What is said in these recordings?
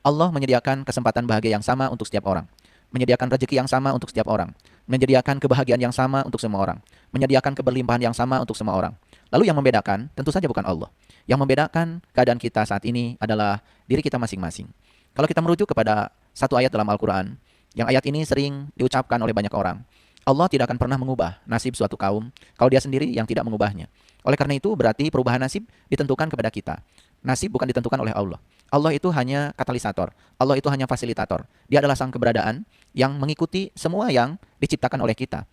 Allah menyediakan kesempatan bahagia yang sama untuk setiap orang, menyediakan rezeki yang sama untuk setiap orang, menyediakan kebahagiaan yang sama untuk semua orang, menyediakan keberlimpahan yang sama untuk semua orang. Lalu yang membedakan tentu saja bukan Allah. Yang membedakan keadaan kita saat ini adalah diri kita masing-masing. Kalau kita merujuk kepada satu ayat dalam Al-Quran, yang ayat ini sering diucapkan oleh banyak orang, Allah tidak akan pernah mengubah nasib suatu kaum kalau dia sendiri yang tidak mengubahnya. Oleh karena itu berarti perubahan nasib ditentukan kepada kita. Nasib bukan ditentukan oleh Allah. Allah itu hanya katalisator. Allah itu hanya fasilitator. Dia adalah sang keberadaan yang mengikuti semua yang diciptakan oleh kita.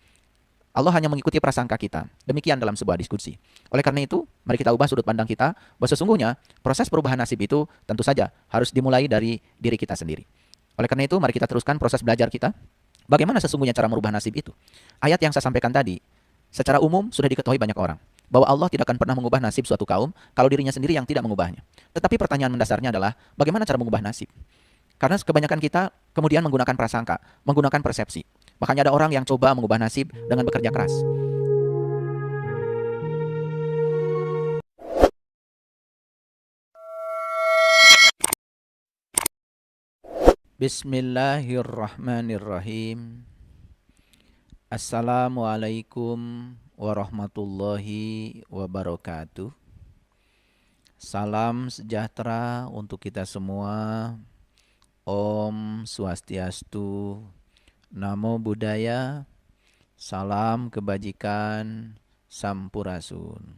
Allah hanya mengikuti prasangka kita. Demikian dalam sebuah diskusi. Oleh karena itu, mari kita ubah sudut pandang kita bahwa sesungguhnya proses perubahan nasib itu tentu saja harus dimulai dari diri kita sendiri. Oleh karena itu, mari kita teruskan proses belajar kita. Bagaimana sesungguhnya cara merubah nasib itu? Ayat yang saya sampaikan tadi, secara umum sudah diketahui banyak orang bahwa Allah tidak akan pernah mengubah nasib suatu kaum kalau dirinya sendiri yang tidak mengubahnya. Tetapi pertanyaan mendasarnya adalah bagaimana cara mengubah nasib? Karena kebanyakan kita kemudian menggunakan prasangka, menggunakan persepsi. Makanya ada orang yang coba mengubah nasib dengan bekerja keras. Bismillahirrahmanirrahim. Assalamualaikum warahmatullahi wabarakatuh. Salam sejahtera untuk kita semua. Om Swastiastu, Namo Buddhaya, salam kebajikan, Sampurasun.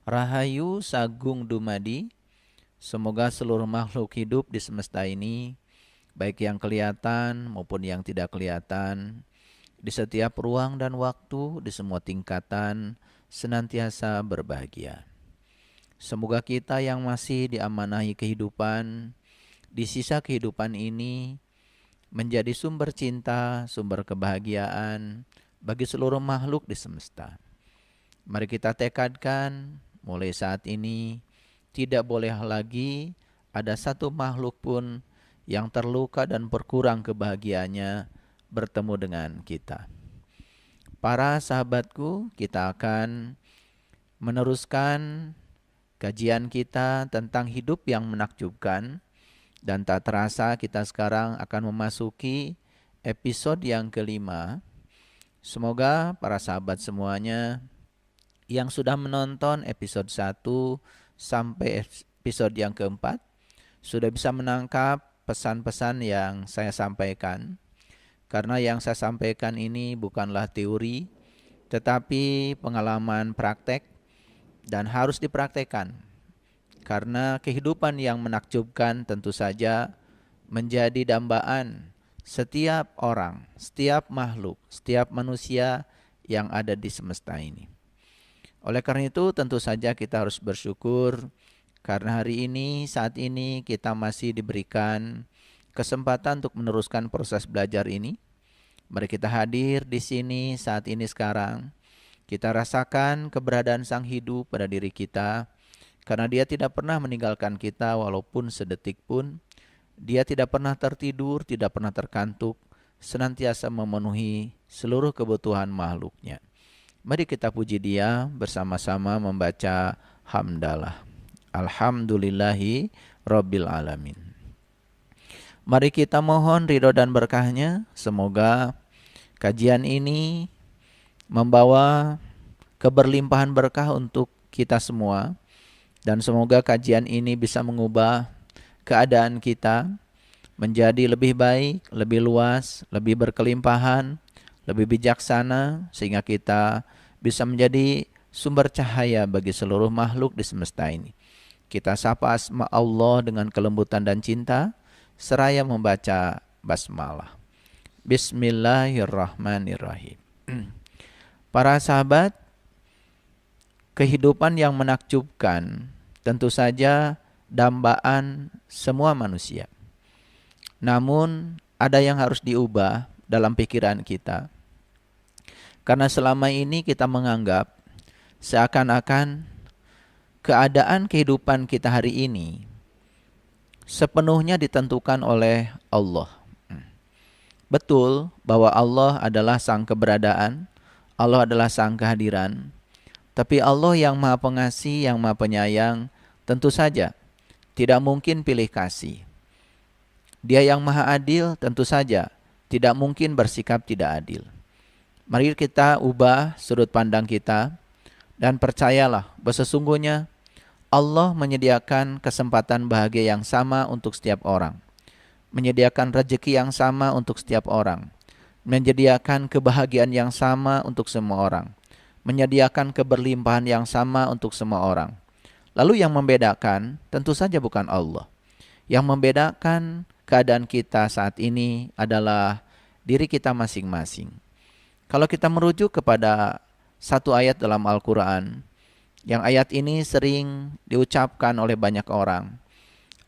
Rahayu Sagung Dumadi, semoga seluruh makhluk hidup di semesta ini, baik yang kelihatan maupun yang tidak kelihatan, di setiap ruang dan waktu, di semua tingkatan, senantiasa berbahagia. Semoga kita yang masih diamanahi kehidupan, di sisa kehidupan ini menjadi sumber cinta, sumber kebahagiaan bagi seluruh makhluk di semesta. Mari kita tekadkan mulai saat ini tidak boleh lagi ada satu makhluk pun yang terluka dan berkurang kebahagiaannya bertemu dengan kita. Para sahabatku, kita akan meneruskan kajian kita tentang hidup yang menakjubkan. Dan tak terasa kita sekarang akan memasuki episode yang kelima. Semoga para sahabat semuanya yang sudah menonton episode 1 sampai episode yang keempat sudah bisa menangkap pesan-pesan yang saya sampaikan. Karena yang saya sampaikan ini bukanlah teori, tetapi pengalaman praktek dan harus dipraktekkan. Karena kehidupan yang menakjubkan tentu saja menjadi dambaan setiap orang, setiap makhluk, setiap manusia yang ada di semesta ini. Oleh karena itu tentu saja kita harus bersyukur karena hari ini, saat ini kita masih diberikan kesempatan untuk meneruskan proses belajar ini. Mari kita hadir di sini saat ini sekarang. Kita rasakan keberadaan Sang Hidup pada diri kita. Karena Dia tidak pernah meninggalkan kita walaupun sedetik pun. Dia tidak pernah tertidur, tidak pernah terkantuk, senantiasa memenuhi seluruh kebutuhan makhluknya. Mari kita puji Dia bersama-sama membaca hamdalah. Alhamdulillahi Rabbil Alamin. Mari kita mohon ridho dan berkahnya. Semoga kajian ini membawa keberlimpahan berkah untuk kita semua. Dan semoga kajian ini bisa mengubah keadaan kita menjadi lebih baik, lebih luas, lebih berkelimpahan, lebih bijaksana, sehingga kita bisa menjadi sumber cahaya bagi seluruh makhluk di semesta ini. Kita sapa asma Allah dengan kelembutan dan cinta, seraya membaca basmalah. Bismillahirrahmanirrahim. Para sahabat, kehidupan yang menakjubkan tentu saja dambaan semua manusia. Namun ada yang harus diubah dalam pikiran kita. Karena selama ini kita menganggap seakan-akan keadaan kehidupan kita hari ini sepenuhnya ditentukan oleh Allah. Betul bahwa Allah adalah sang keberadaan, Allah adalah sang kehadiran. Tapi Allah yang Maha Pengasih, yang Maha Penyayang, tentu saja tidak mungkin pilih kasih. Dia yang maha adil tentu saja tidak mungkin bersikap tidak adil. Mari kita ubah sudut pandang kita dan percayalah bahwa sesungguhnya Allah menyediakan kesempatan bahagia yang sama untuk setiap orang. Menyediakan rezeki yang sama untuk setiap orang. Menyediakan kebahagiaan yang sama untuk semua orang. Menyediakan keberlimpahan yang sama untuk semua orang. Lalu yang membedakan tentu saja bukan Allah. Yang membedakan keadaan kita saat ini adalah diri kita masing-masing. Kalau kita merujuk kepada satu ayat dalam Al-Quran, yang ayat ini sering diucapkan oleh banyak orang.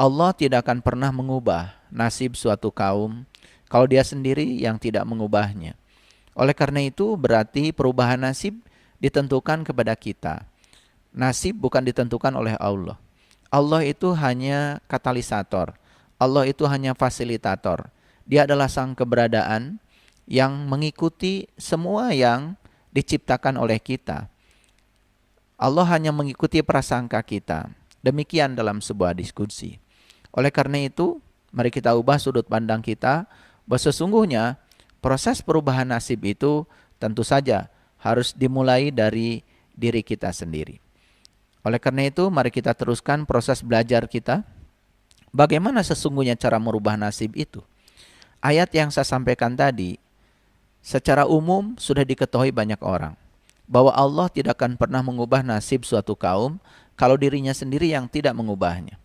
Allah tidak akan pernah mengubah nasib suatu kaum kalau dia sendiri yang tidak mengubahnya. Oleh karena itu berarti perubahan nasib ditentukan kepada kita. Nasib bukan ditentukan oleh Allah. Allah itu hanya katalisator. Allah itu hanya fasilitator. Dia adalah sang keberadaan yang mengikuti semua yang diciptakan oleh kita. Allah hanya mengikuti prasangka kita. Demikian dalam sebuah diskusi. Oleh karena itu, mari kita ubah sudut pandang kita bahwa sesungguhnya proses perubahan nasib itu tentu saja harus dimulai dari diri kita sendiri. Oleh karena itu, mari kita teruskan proses belajar kita. Bagaimana sesungguhnya cara merubah nasib itu? Ayat yang saya sampaikan tadi, secara umum sudah diketahui banyak orang bahwa Allah tidak akan pernah mengubah nasib suatu kaum kalau dirinya sendiri yang tidak mengubahnya.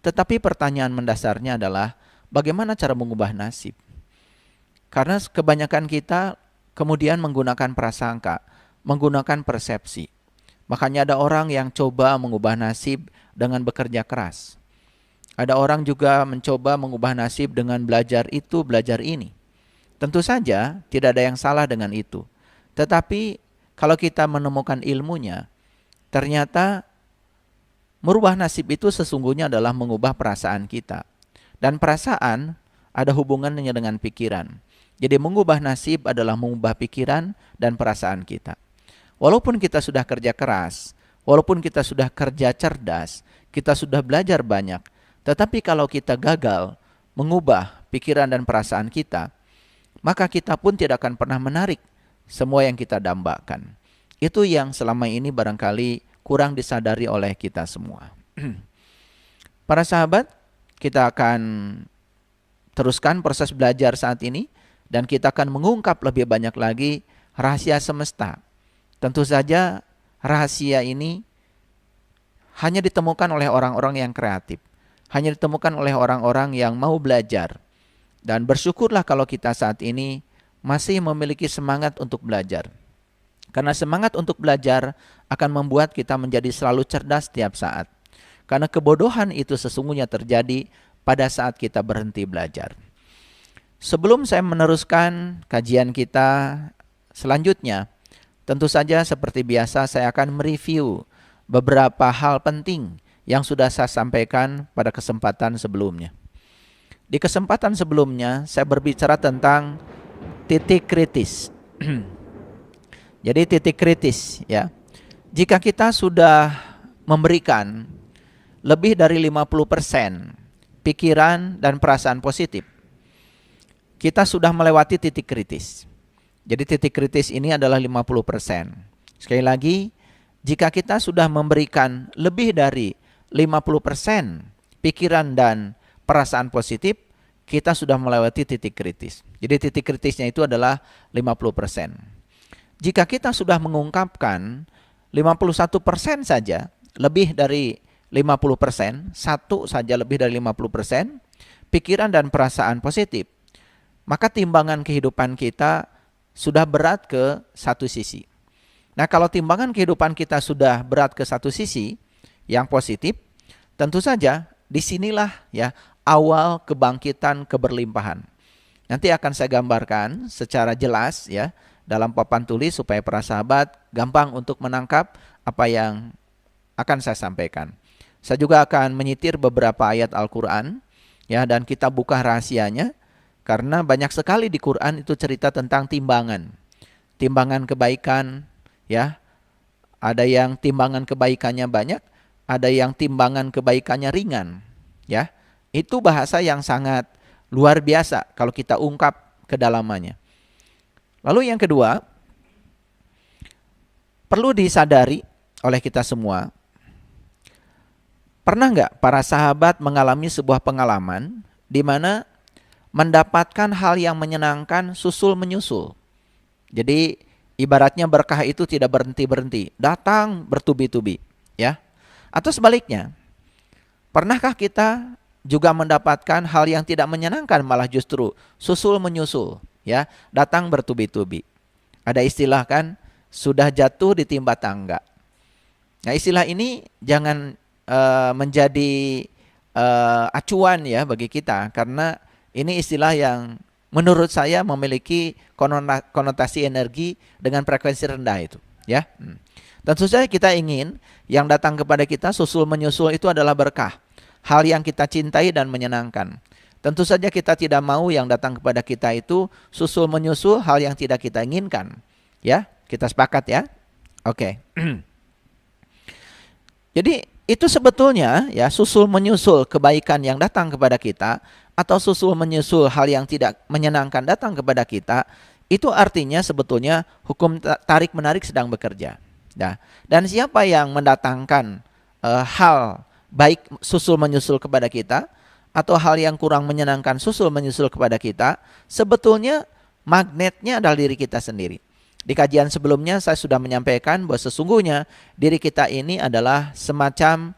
Tetapi pertanyaan mendasarnya adalah bagaimana cara mengubah nasib? Karena kebanyakan kita kemudian menggunakan prasangka, menggunakan persepsi. Makanya ada orang yang coba mengubah nasib dengan bekerja keras. Ada orang juga mencoba mengubah nasib dengan belajar itu, belajar ini. Tentu saja tidak ada yang salah dengan itu. Tetapi kalau kita menemukan ilmunya, ternyata merubah nasib itu sesungguhnya adalah mengubah perasaan kita. Dan perasaan ada hubungannya dengan pikiran. Jadi mengubah nasib adalah mengubah pikiran dan perasaan kita. Walaupun kita sudah kerja keras, walaupun kita sudah kerja cerdas, kita sudah belajar banyak, tetapi kalau kita gagal mengubah pikiran dan perasaan kita, maka kita pun tidak akan pernah menarik semua yang kita dambakan. Itu yang selama ini barangkali kurang disadari oleh kita semua. Para sahabat, kita akan teruskan proses belajar saat ini dan kita akan mengungkap lebih banyak lagi rahasia semesta. Tentu saja rahasia ini hanya ditemukan oleh orang-orang yang kreatif. Hanya ditemukan oleh orang-orang yang mau belajar. Dan bersyukurlah kalau kita saat ini masih memiliki semangat untuk belajar. Karena semangat untuk belajar akan membuat kita menjadi selalu cerdas setiap saat. Karena kebodohan itu sesungguhnya terjadi pada saat kita berhenti belajar. Sebelum saya meneruskan kajian kita selanjutnya, tentu saja seperti biasa saya akan mereview beberapa hal penting yang sudah saya sampaikan pada kesempatan sebelumnya. Di kesempatan sebelumnya saya berbicara tentang titik kritis. Jadi titik kritis ya. Jika kita sudah memberikan lebih dari 50% pikiran dan perasaan positif, kita sudah melewati titik kritis. Jadi titik kritis ini adalah 50%. Sekali lagi, jika kita sudah memberikan lebih dari 50% pikiran dan perasaan positif, kita sudah melewati titik kritis. Jadi titik kritisnya itu adalah 50%. Jika kita sudah mengungkapkan 51% saja, lebih dari 50%, satu saja lebih dari 50%, pikiran dan perasaan positif, maka timbangan kehidupan kita sudah berat ke satu sisi. Nah, kalau timbangan kehidupan kita sudah berat ke satu sisi, yang positif, tentu saja disinilah ya awal kebangkitan keberlimpahan. Nanti akan saya gambarkan secara jelas ya dalam papan tulis supaya para sahabat gampang untuk menangkap apa yang akan saya sampaikan. Saya juga akan menyitir beberapa ayat Al-Quran ya, dan kita buka rahasianya karena banyak sekali di Quran itu cerita tentang timbangan. Timbangan kebaikan ya. Ada yang timbangan kebaikannya banyak, ada yang timbangan kebaikannya ringan. Ya, itu bahasa yang sangat luar biasa kalau kita ungkap kedalamannya. Lalu yang kedua, perlu disadari oleh kita semua, pernah nggak para sahabat mengalami sebuah pengalaman di mana mendapatkan hal yang menyenangkan susul menyusul. Jadi ibaratnya berkah itu tidak berhenti-berhenti, datang bertubi-tubi, ya. Atau sebaliknya, pernahkah kita juga mendapatkan hal yang tidak menyenangkan malah justru susul menyusul, ya, datang bertubi-tubi. Ada istilah kan, sudah jatuh ditimba tangga. Nah, istilah ini jangan menjadi acuan ya bagi kita, karena ini istilah yang menurut saya memiliki konotasi energi dengan frekuensi rendah itu, ya. Tentu saja kita ingin yang datang kepada kita susul menyusul itu adalah berkah, hal yang kita cintai dan menyenangkan. Tentu saja kita tidak mau yang datang kepada kita itu susul menyusul hal yang tidak kita inginkan. Ya, kita sepakat ya? Oke. Jadi itu sebetulnya ya, susul menyusul kebaikan yang datang kepada kita atau susul menyusul hal yang tidak menyenangkan datang kepada kita, itu artinya sebetulnya hukum tarik menarik sedang bekerja. Nah, dan siapa yang mendatangkan hal baik susul menyusul kepada kita atau hal yang kurang menyenangkan susul menyusul kepada kita, sebetulnya magnetnya adalah diri kita sendiri. Di kajian sebelumnya saya sudah menyampaikan bahwa sesungguhnya diri kita ini adalah semacam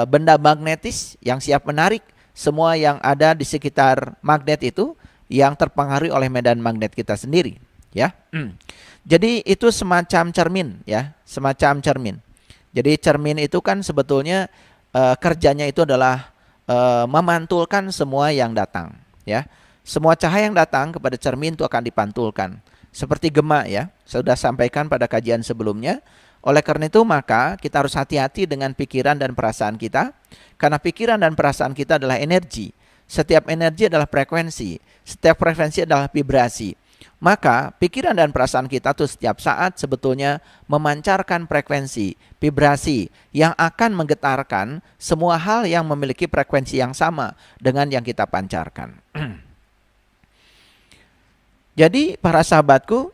benda magnetis yang siap menarik semua yang ada di sekitar magnet itu yang terpengaruhi oleh medan magnet kita sendiri, ya. Jadi itu semacam cermin, ya, semacam cermin. Jadi cermin itu kan sebetulnya kerjanya itu adalah memantulkan semua yang datang, ya. Semua cahaya yang datang kepada cermin itu akan dipantulkan. Seperti gema ya, saya sudah sampaikan pada kajian sebelumnya. Oleh karena itu maka kita harus hati-hati dengan pikiran dan perasaan kita. Karena pikiran dan perasaan kita adalah energi. Setiap energi adalah frekuensi. Setiap frekuensi adalah vibrasi. Maka pikiran dan perasaan kita tuh setiap saat sebetulnya memancarkan frekuensi, vibrasi yang akan menggetarkan semua hal yang memiliki frekuensi yang sama dengan yang kita pancarkan. Jadi para sahabatku,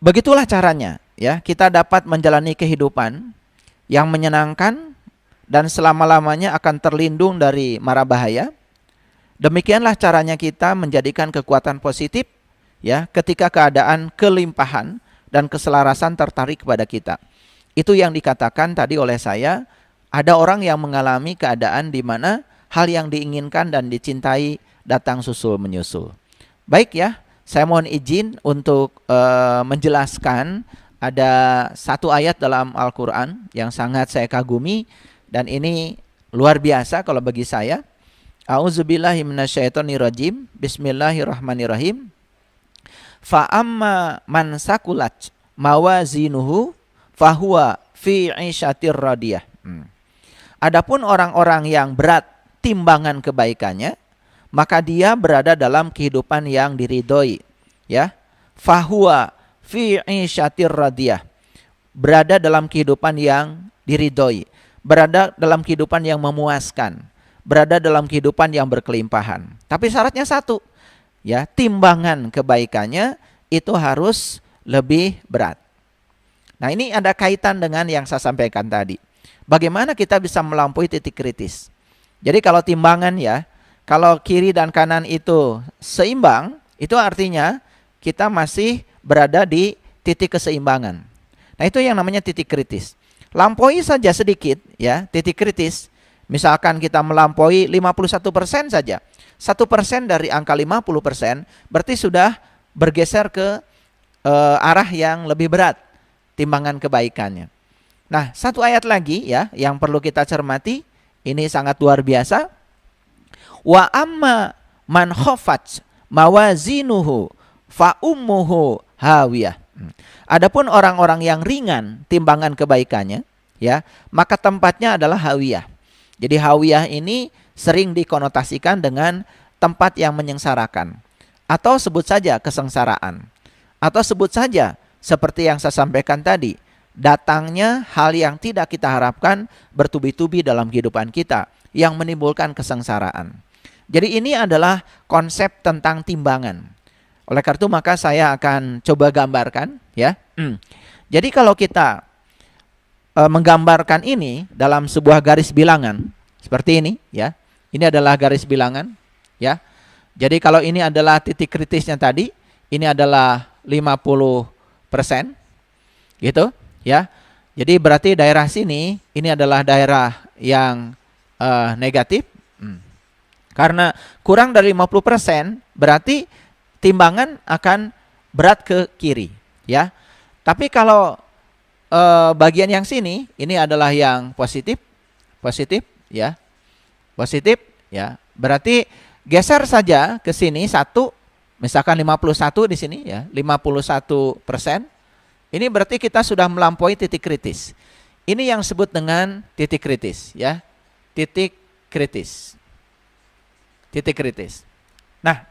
begitulah caranya ya, kita dapat menjalani kehidupan yang menyenangkan dan selama-lamanya akan terlindung dari mara bahaya. Demikianlah caranya kita menjadikan kekuatan positif ya ketika keadaan kelimpahan dan keselarasan tertarik kepada kita. Itu yang dikatakan tadi oleh saya, ada orang yang mengalami keadaan di mana hal yang diinginkan dan dicintai datang susul menyusul. Baik ya, saya mohon izin untuk menjelaskan ada satu ayat dalam Al-Quran yang sangat saya kagumi dan ini luar biasa kalau bagi saya. A'udzubillahi minasyaitonirrajim. Bismillahirrahmanirrahim. Fa amma man sakulat mawazinuhu fahuwa fi 'isyatir radiyah. Adapun orang-orang yang berat timbangan kebaikannya, maka dia berada dalam kehidupan yang diridhoi, ya. Fahuwa fi 'isyatir radiyah. Berada dalam kehidupan yang diridhoi, berada dalam kehidupan yang memuaskan, berada dalam kehidupan yang berkelimpahan. Tapi syaratnya satu, ya, timbangan kebaikannya itu harus lebih berat. Nah, ini ada kaitan dengan yang saya sampaikan tadi. Bagaimana kita bisa melampaui titik kritis? Jadi kalau timbangan ya, kalau kiri dan kanan itu seimbang, itu artinya kita masih berada di titik keseimbangan. Nah, itu yang namanya titik kritis. Lampaui saja sedikit ya, titik kritis. Misalkan kita melampaui 51% saja. 1% dari angka 50% berarti sudah bergeser ke arah yang lebih berat timbangan kebaikannya. Nah, satu ayat lagi ya yang perlu kita cermati, ini sangat luar biasa. Wa amma man khafat mawazinuhu fa ummuhu hawiyah. Adapun orang-orang yang ringan timbangan kebaikannya, ya, maka tempatnya adalah hawiyah. Jadi hawiyah ini sering dikonotasikan dengan tempat yang menyengsarakan, atau sebut saja kesengsaraan, atau sebut saja seperti yang saya sampaikan tadi, datangnya hal yang tidak kita harapkan bertubi-tubi dalam kehidupan kita yang menimbulkan kesengsaraan. Jadi ini adalah konsep tentang timbangan. Oleh karena itu maka saya akan coba gambarkan ya. Jadi kalau kita menggambarkan ini dalam sebuah garis bilangan seperti ini ya. Ini adalah garis bilangan ya. Jadi kalau ini adalah titik kritisnya tadi, ini adalah 50% gitu ya. Jadi berarti daerah sini ini adalah daerah yang negatif. Karena kurang dari 50% berarti timbangan akan berat ke kiri ya. Tapi kalau bagian yang sini ini adalah yang positif ya. Positif ya. Berarti geser saja ke sini satu, misalkan 51 di sini ya, 51%. Ini berarti kita sudah melampaui titik kritis. Ini yang disebut dengan titik kritis ya. Titik kritis. Nah,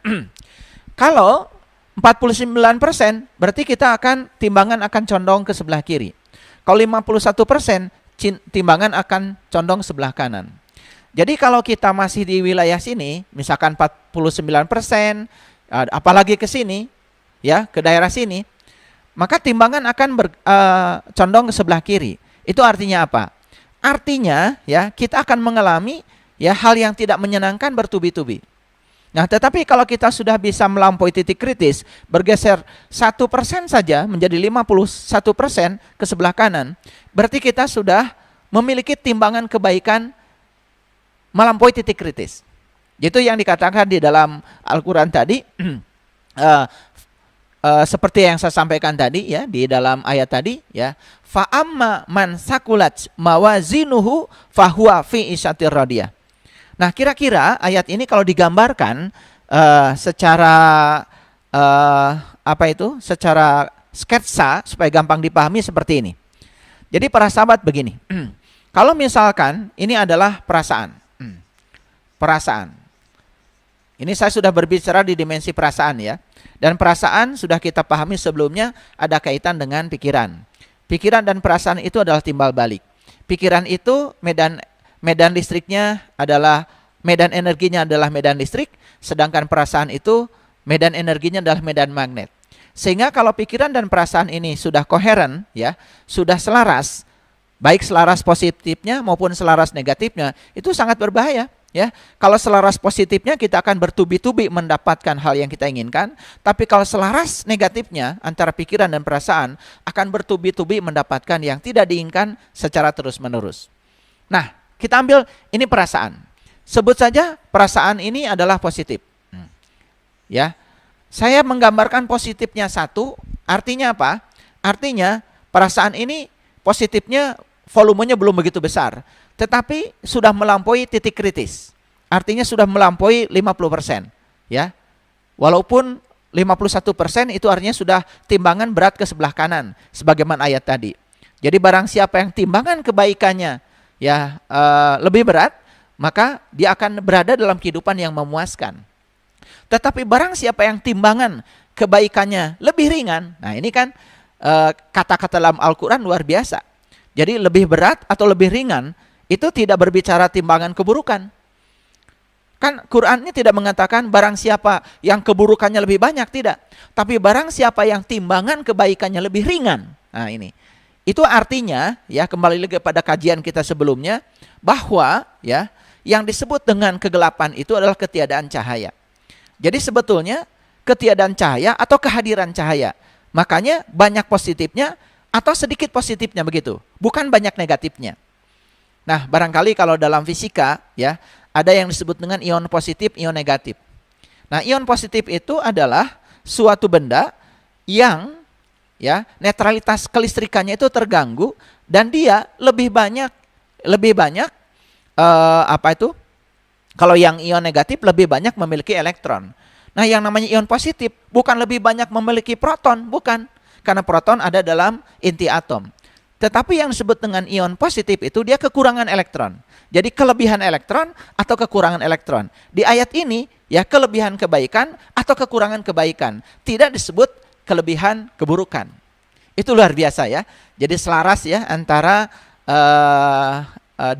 kalau 49% berarti kita timbangan akan condong ke sebelah kiri. Kalau 51% timbangan akan condong sebelah kanan. Jadi kalau kita masih di wilayah sini, misalkan 49%, apalagi ke sini, ya ke daerah sini, maka timbangan akan condong ke sebelah kiri. Itu artinya apa? Artinya ya kita akan mengalami ya hal yang tidak menyenangkan bertubi-tubi. Nah, tetapi kalau kita sudah bisa melampaui titik kritis, bergeser 1% saja menjadi 51% ke sebelah kanan, berarti kita sudah memiliki timbangan kebaikan melampaui titik kritis. Itu yang dikatakan di dalam Al-Quran tadi, seperti yang saya sampaikan tadi ya di dalam ayat tadi ya, fa amma man sakulat mawazinuhu fahuwa fi isyatir radiyah. Nah, kira-kira ayat ini kalau digambarkan secara secara sketsa supaya gampang dipahami seperti ini. Jadi para sahabat begini, kalau misalkan ini adalah perasaan. Ini saya sudah berbicara di dimensi perasaan ya. Dan perasaan sudah kita pahami sebelumnya ada kaitan dengan pikiran. Pikiran dan perasaan itu adalah timbal balik. Pikiran itu medan listriknya adalah, medan energinya adalah medan listrik, sedangkan perasaan itu medan energinya adalah medan magnet. Sehingga kalau pikiran dan perasaan ini sudah koheren ya, sudah selaras, baik selaras positifnya maupun selaras negatifnya, itu sangat berbahaya ya. Kalau selaras positifnya kita akan bertubi-tubi mendapatkan hal yang kita inginkan, tapi kalau selaras negatifnya antara pikiran dan perasaan akan bertubi-tubi mendapatkan yang tidak diinginkan secara terus-menerus. Nah, kita ambil ini perasaan. Sebut saja perasaan ini adalah positif. Ya. Saya menggambarkan positifnya 1, artinya apa? Artinya perasaan ini positifnya volumenya belum begitu besar, tetapi sudah melampaui titik kritis. Artinya sudah melampaui 50%, ya. Walaupun 51% itu artinya sudah timbangan berat ke sebelah kanan sebagaimana ayat tadi. Jadi barang siapa yang timbangan kebaikannya ya lebih berat, maka dia akan berada dalam kehidupan yang memuaskan. Tetapi barang siapa yang timbangan kebaikannya lebih ringan, nah ini kan kata-kata dalam Al-Quran luar biasa. Jadi lebih berat atau lebih ringan itu tidak berbicara timbangan keburukan. Kan Qurannya tidak mengatakan barang siapa yang keburukannya lebih banyak, tidak. Tapi barang siapa yang timbangan kebaikannya lebih ringan. Nah ini. Itu artinya ya, kembali lagi pada kajian kita sebelumnya, bahwa ya yang disebut dengan kegelapan itu adalah ketiadaan cahaya. Jadi sebetulnya ketiadaan cahaya atau kehadiran cahaya. Makanya banyak positifnya atau sedikit positifnya begitu, bukan banyak negatifnya. Nah, barangkali kalau dalam fisika ya, ada yang disebut dengan ion positif, ion negatif. Nah, ion positif itu adalah suatu benda yang ya netralitas kelistrikannya itu terganggu dan dia lebih banyak kalau yang ion negatif lebih banyak memiliki elektron. Nah, yang namanya ion positif bukan lebih banyak memiliki proton, bukan, karena proton ada dalam inti atom. Tetapi yang disebut dengan ion positif itu dia kekurangan elektron. Jadi kelebihan elektron atau kekurangan elektron. Di ayat ini ya kelebihan kebaikan atau kekurangan kebaikan, tidak disebut kelebihan keburukan. Itu luar biasa ya. Jadi selaras ya antara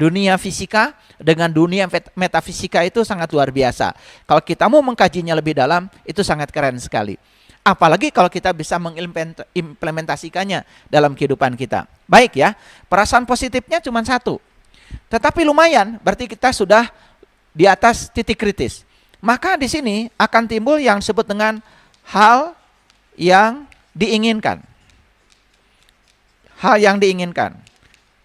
dunia fisika dengan dunia metafisika itu sangat luar biasa. Kalau kita mau mengkajinya lebih dalam, itu sangat keren sekali. Apalagi kalau kita bisa mengimplementasikannya dalam kehidupan kita. Baik ya, perasaan positifnya cuma satu. Tetapi lumayan, berarti kita sudah di atas titik kritis. Maka di sini akan timbul yang disebut dengan hal yang diinginkan. Hal yang diinginkan.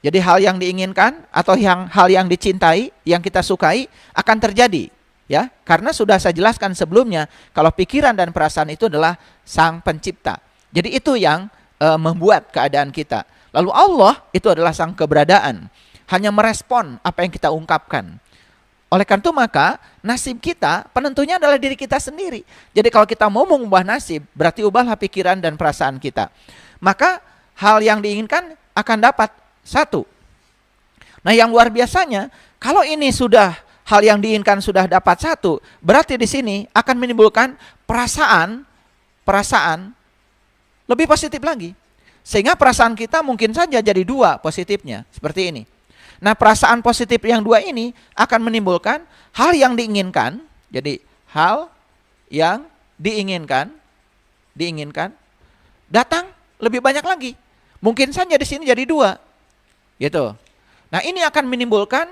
Jadi hal yang diinginkan atau hal yang dicintai, yang kita sukai akan terjadi. Ya, karena sudah saya jelaskan sebelumnya, kalau pikiran dan perasaan itu adalah Sang Pencipta. Jadi itu yang membuat keadaan kita. Lalu Allah itu adalah Sang Keberadaan, hanya merespon apa yang kita ungkapkan. Oleh karena itu maka nasib kita penentunya adalah diri kita sendiri. Jadi kalau kita mau mengubah nasib, berarti ubahlah pikiran dan perasaan kita. Maka hal yang diinginkan akan dapat satu. Nah yang luar biasanya, kalau ini sudah hal yang diinginkan sudah dapat satu, berarti di sini akan menimbulkan perasaan lebih positif lagi. Sehingga perasaan kita mungkin saja jadi dua positifnya, seperti ini. Nah perasaan positif yang dua ini akan menimbulkan hal yang diinginkan. Jadi hal yang diinginkan datang lebih banyak lagi. Mungkin saja di sini jadi dua, gitu. Nah ini akan menimbulkan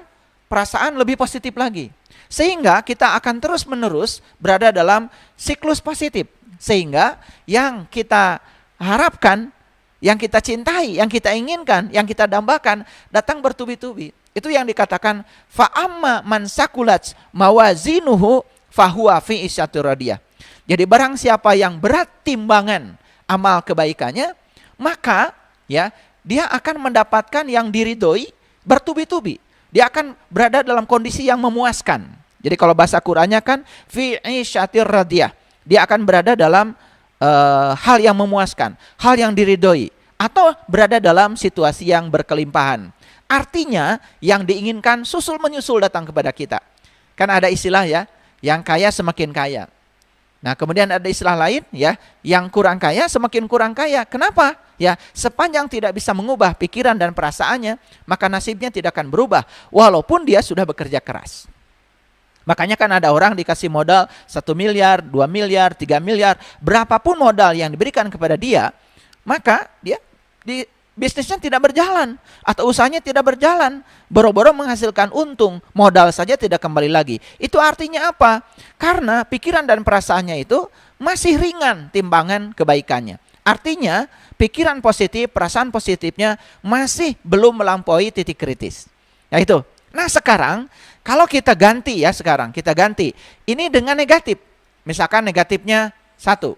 perasaan lebih positif lagi. Sehingga kita akan terus-menerus berada dalam siklus positif. Sehingga yang kita harapkan, yang kita cintai, yang kita inginkan, yang kita dambakan datang bertubi-tubi. Itu yang dikatakan fa'amma man sakulat mawazinuhu fahuwa fi isyatir radiyah. Jadi barang siapa yang berat timbangan amal kebaikannya, maka ya dia akan mendapatkan yang diridhoi bertubi-tubi. Dia akan berada dalam kondisi yang memuaskan. Jadi kalau bahasa Qur'annya kan fi isyatir radiyah. Dia akan berada dalam hal yang memuaskan, hal yang diridhoi, atau berada dalam situasi yang berkelimpahan. Artinya yang diinginkan susul menyusul datang kepada kita. Kan ada istilah ya, yang kaya semakin kaya. Nah kemudian ada istilah lain ya, yang kurang kaya semakin kurang kaya. Kenapa? Ya sepanjang tidak bisa mengubah pikiran dan perasaannya, maka nasibnya tidak akan berubah walaupun dia sudah bekerja keras. Makanya kan ada orang dikasih modal 1 miliar, 2 miliar, 3 miliar, berapapun modal yang diberikan kepada dia, maka dia di bisnisnya tidak berjalan atau usahanya tidak berjalan, boro-boro menghasilkan untung, modal saja tidak kembali lagi. Itu artinya apa? Karena pikiran dan perasaannya itu masih ringan timbangan kebaikannya. Artinya pikiran positif, perasaan positifnya masih belum melampaui titik kritis. Nah itu. Nah sekarang kalau kita ganti ya, sekarang kita ganti ini dengan negatif. Misalkan negatifnya 1.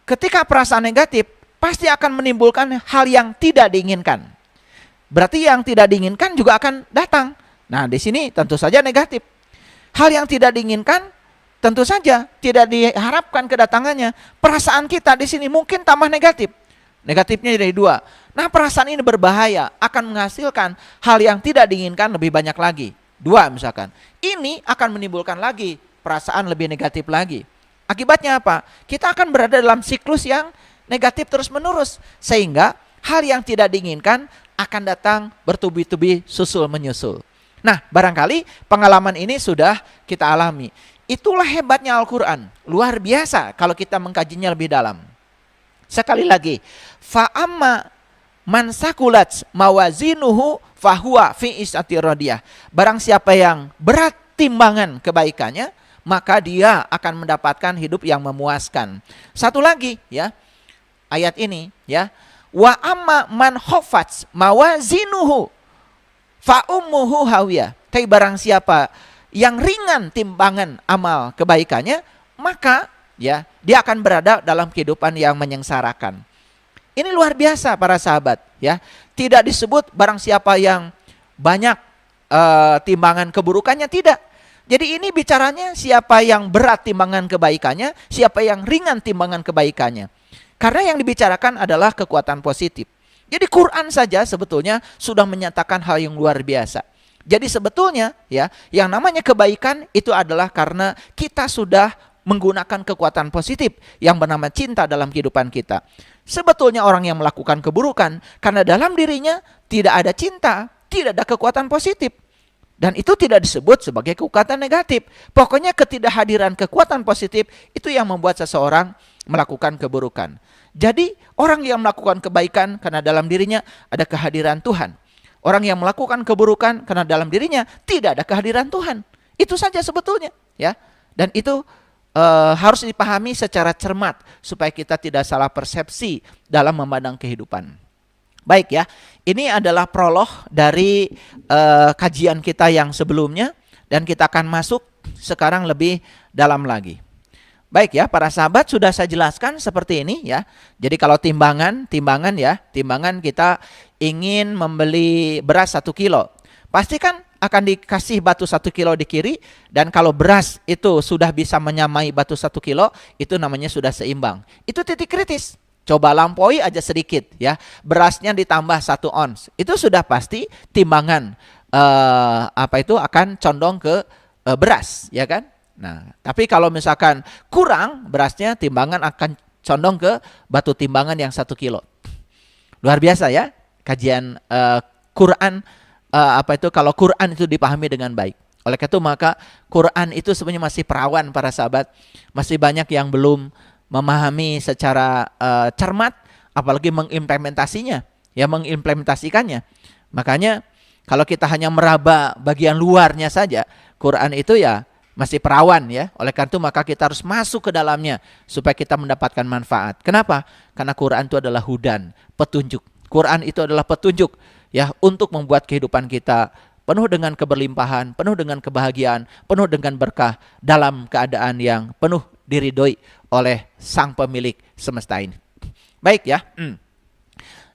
Ketika perasaan negatif pasti akan menimbulkan hal yang tidak diinginkan. Berarti yang tidak diinginkan juga akan datang. Nah di sini tentu saja negatif. Hal yang tidak diinginkan tentu saja tidak diharapkan kedatangannya. Perasaan kita di sini mungkin tambah negatif. Negatifnya jadi 2. Nah perasaan ini berbahaya, akan menghasilkan hal yang tidak diinginkan lebih banyak lagi. 2 misalkan. Ini akan menimbulkan lagi perasaan lebih negatif lagi. Akibatnya apa? Kita akan berada dalam siklus yang negatif terus-menerus. Sehingga hal yang tidak diinginkan akan datang bertubi-tubi susul menyusul. Nah barangkali pengalaman ini sudah kita alami. Itulah hebatnya Al-Quran. Luar biasa kalau kita mengkajinya lebih dalam. Sekali lagi, fa'amma man sakulat mawazinuhu fahuwa fi isyatir radiyah. Barang siapa yang berat timbangan kebaikannya, maka dia akan mendapatkan hidup yang memuaskan. Satu lagi ya, ayat ini ya, wa amma man khafat mawazinuhu fa ummuhu hawiyah. Tapi barang siapa yang ringan timbangan amal kebaikannya, maka ya dia akan berada dalam kehidupan yang menyengsarakan. Ini luar biasa para sahabat ya. Tidak disebut barang siapa yang banyak timbangan keburukannya, tidak. Jadi ini bicaranya siapa yang berat timbangan kebaikannya, siapa yang ringan timbangan kebaikannya. Karena yang dibicarakan adalah kekuatan positif. Jadi Quran saja sebetulnya sudah menyatakan hal yang luar biasa. Jadi sebetulnya ya, yang namanya kebaikan itu adalah karena kita sudah menggunakan kekuatan positif yang bernama cinta dalam kehidupan kita. Sebetulnya orang yang melakukan keburukan karena dalam dirinya tidak ada cinta, tidak ada kekuatan positif. Dan itu tidak disebut sebagai kekuatan negatif. Pokoknya ketidakhadiran kekuatan positif itu yang membuat seseorang melakukan keburukan. Jadi orang yang melakukan kebaikan karena dalam dirinya ada kehadiran Tuhan. Orang yang melakukan keburukan karena dalam dirinya tidak ada kehadiran Tuhan. Itu saja sebetulnya, ya. Dan itu harus dipahami secara cermat supaya kita tidak salah persepsi dalam memandang kehidupan. Baik ya, ini adalah prolog dari kajian kita yang sebelumnya dan kita akan masuk sekarang lebih dalam lagi. Baik ya, para sahabat, sudah saya jelaskan seperti ini ya. Jadi kalau timbangan kita ingin membeli beras 1 kilo. Pastikan akan dikasih batu 1 kilo di kiri, dan kalau beras itu sudah bisa menyamai batu 1 kilo, itu namanya sudah seimbang. Itu titik kritis. Coba lampaui aja sedikit ya, berasnya ditambah 1 ons, itu sudah pasti timbangan akan condong ke beras, ya kan? Nah, tapi kalau misalkan kurang berasnya, timbangan akan condong ke batu timbangan yang 1 kilo. Luar biasa ya, kajian Quran, kalau Quran itu dipahami dengan baik. Oleh karena itu maka Quran itu sebenarnya masih perawan para sahabat, masih banyak yang belum memahami secara cermat, apalagi mengimplementasikannya. Makanya kalau kita hanya meraba bagian luarnya saja, Quran itu ya masih perawan ya. Oleh karena itu maka kita harus masuk ke dalamnya supaya kita mendapatkan manfaat. Kenapa? Karena Quran itu adalah hudan, petunjuk. Quran itu adalah petunjuk ya untuk membuat kehidupan kita penuh dengan keberlimpahan, penuh dengan kebahagiaan, penuh dengan berkah dalam keadaan yang penuh diridhoi oleh sang pemilik semesta ini. Baik ya,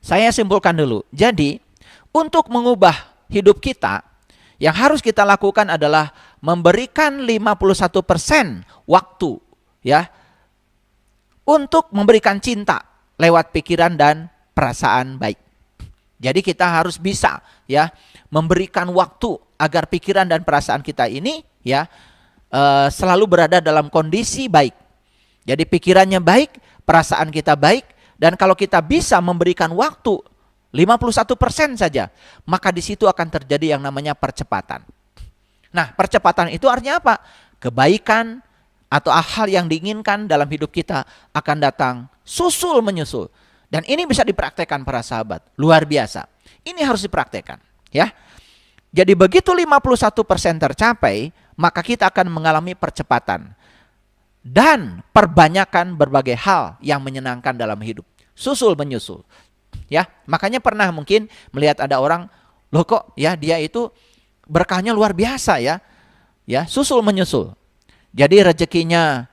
saya simpulkan dulu. Jadi untuk mengubah hidup kita, yang harus kita lakukan adalah memberikan 51% waktu ya untuk memberikan cinta lewat pikiran dan perasaan baik. Jadi kita harus bisa ya memberikan waktu agar pikiran dan perasaan kita ini ya selalu berada dalam kondisi baik. Jadi pikirannya baik, perasaan kita baik, dan kalau kita bisa memberikan waktu 51% saja, maka di situ akan terjadi yang namanya percepatan. Nah, percepatan itu artinya apa? Kebaikan atau hal yang diinginkan dalam hidup kita akan datang susul menyusul. Dan ini bisa dipraktekkan para sahabat, luar biasa. Ini harus dipraktekkan ya. Jadi begitu 51% tercapai, maka kita akan mengalami percepatan dan perbanyakan berbagai hal yang menyenangkan dalam hidup. Susul menyusul. Ya, makanya pernah mungkin melihat ada orang, loh kok ya dia itu berkahnya luar biasa ya. Ya, susul menyusul. Jadi rezekinya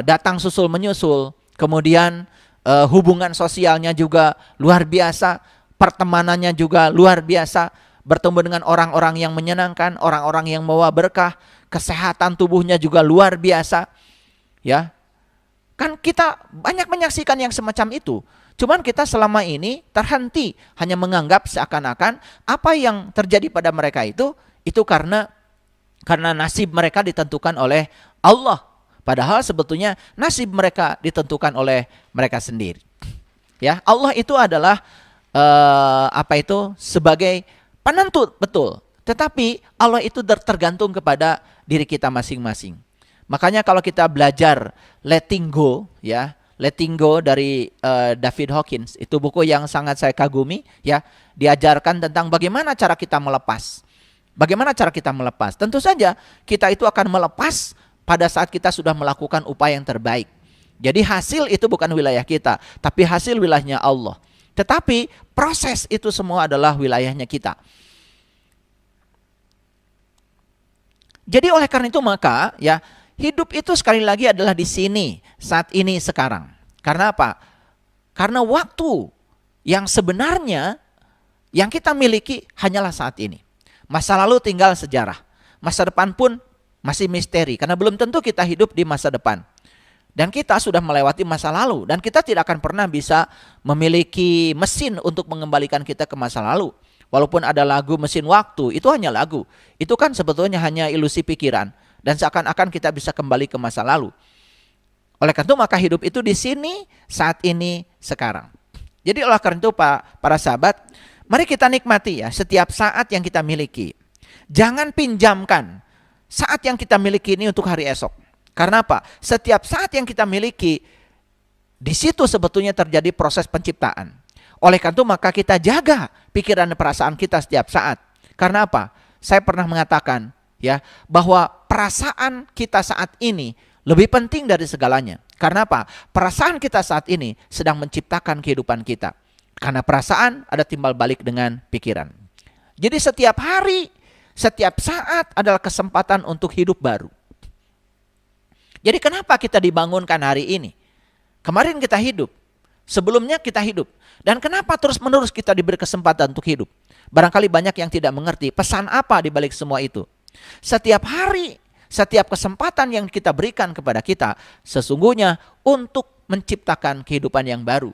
datang susul menyusul, kemudian hubungan sosialnya juga luar biasa, pertemanannya juga luar biasa, bertemu dengan orang-orang yang menyenangkan, orang-orang yang membawa berkah, kesehatan tubuhnya juga luar biasa. Ya. Kan kita banyak menyaksikan yang semacam itu. Cuman kita selama ini terhenti hanya menganggap seakan-akan apa yang terjadi pada mereka itu karena nasib mereka ditentukan oleh Allah. Padahal sebetulnya nasib mereka ditentukan oleh mereka sendiri. Ya, Allah itu adalah sebagai penentu, betul. Tetapi Allah itu tergantung kepada diri kita masing-masing. Makanya kalau kita belajar letting go ya, Letting Go dari David Hawkins, itu buku yang sangat saya kagumi ya. Diajarkan tentang bagaimana cara kita melepas. Bagaimana cara kita melepas? Tentu saja kita itu akan melepas pada saat kita sudah melakukan upaya yang terbaik. Jadi hasil itu bukan wilayah kita, tapi hasil wilayahnya Allah. Tetapi proses itu semua adalah wilayahnya kita. Jadi oleh karena itu maka ya, hidup itu sekali lagi adalah di sini, saat ini, sekarang. Karena apa? Karena waktu yang sebenarnya yang kita miliki hanyalah saat ini. Masa lalu tinggal sejarah. Masa depan pun masih misteri, karena belum tentu kita hidup di masa depan. Dan kita sudah melewati masa lalu, dan kita tidak akan pernah bisa memiliki mesin untuk mengembalikan kita ke masa lalu. Walaupun ada lagu mesin waktu, itu hanya lagu. Itu kan sebetulnya hanya ilusi pikiran. dan seakan-akan kita bisa kembali ke masa lalu. Oleh karena itu maka hidup itu di sini, saat ini, sekarang. Jadi oleh karena itu para sahabat, mari kita nikmati ya setiap saat yang kita miliki. Jangan pinjamkan saat yang kita miliki ini untuk hari esok. Karena apa? Setiap saat yang kita miliki, di situ sebetulnya terjadi proses penciptaan. Oleh karena itu maka kita jaga pikiran dan perasaan kita setiap saat. Karena apa? Saya pernah mengatakan ya bahwa perasaan kita saat ini lebih penting dari segalanya. Karena apa? Perasaan kita saat ini sedang menciptakan kehidupan kita. Karena perasaan ada timbal balik dengan pikiran. Jadi setiap hari, setiap saat adalah kesempatan untuk hidup baru. Jadi kenapa kita dibangunkan hari ini? Kemarin kita hidup, sebelumnya kita hidup. Dan kenapa terus-menerus kita diberi kesempatan untuk hidup? Barangkali banyak yang tidak mengerti pesan apa di balik semua itu. Setiap hari, setiap kesempatan yang kita berikan kepada kita, sesungguhnya untuk menciptakan kehidupan yang baru.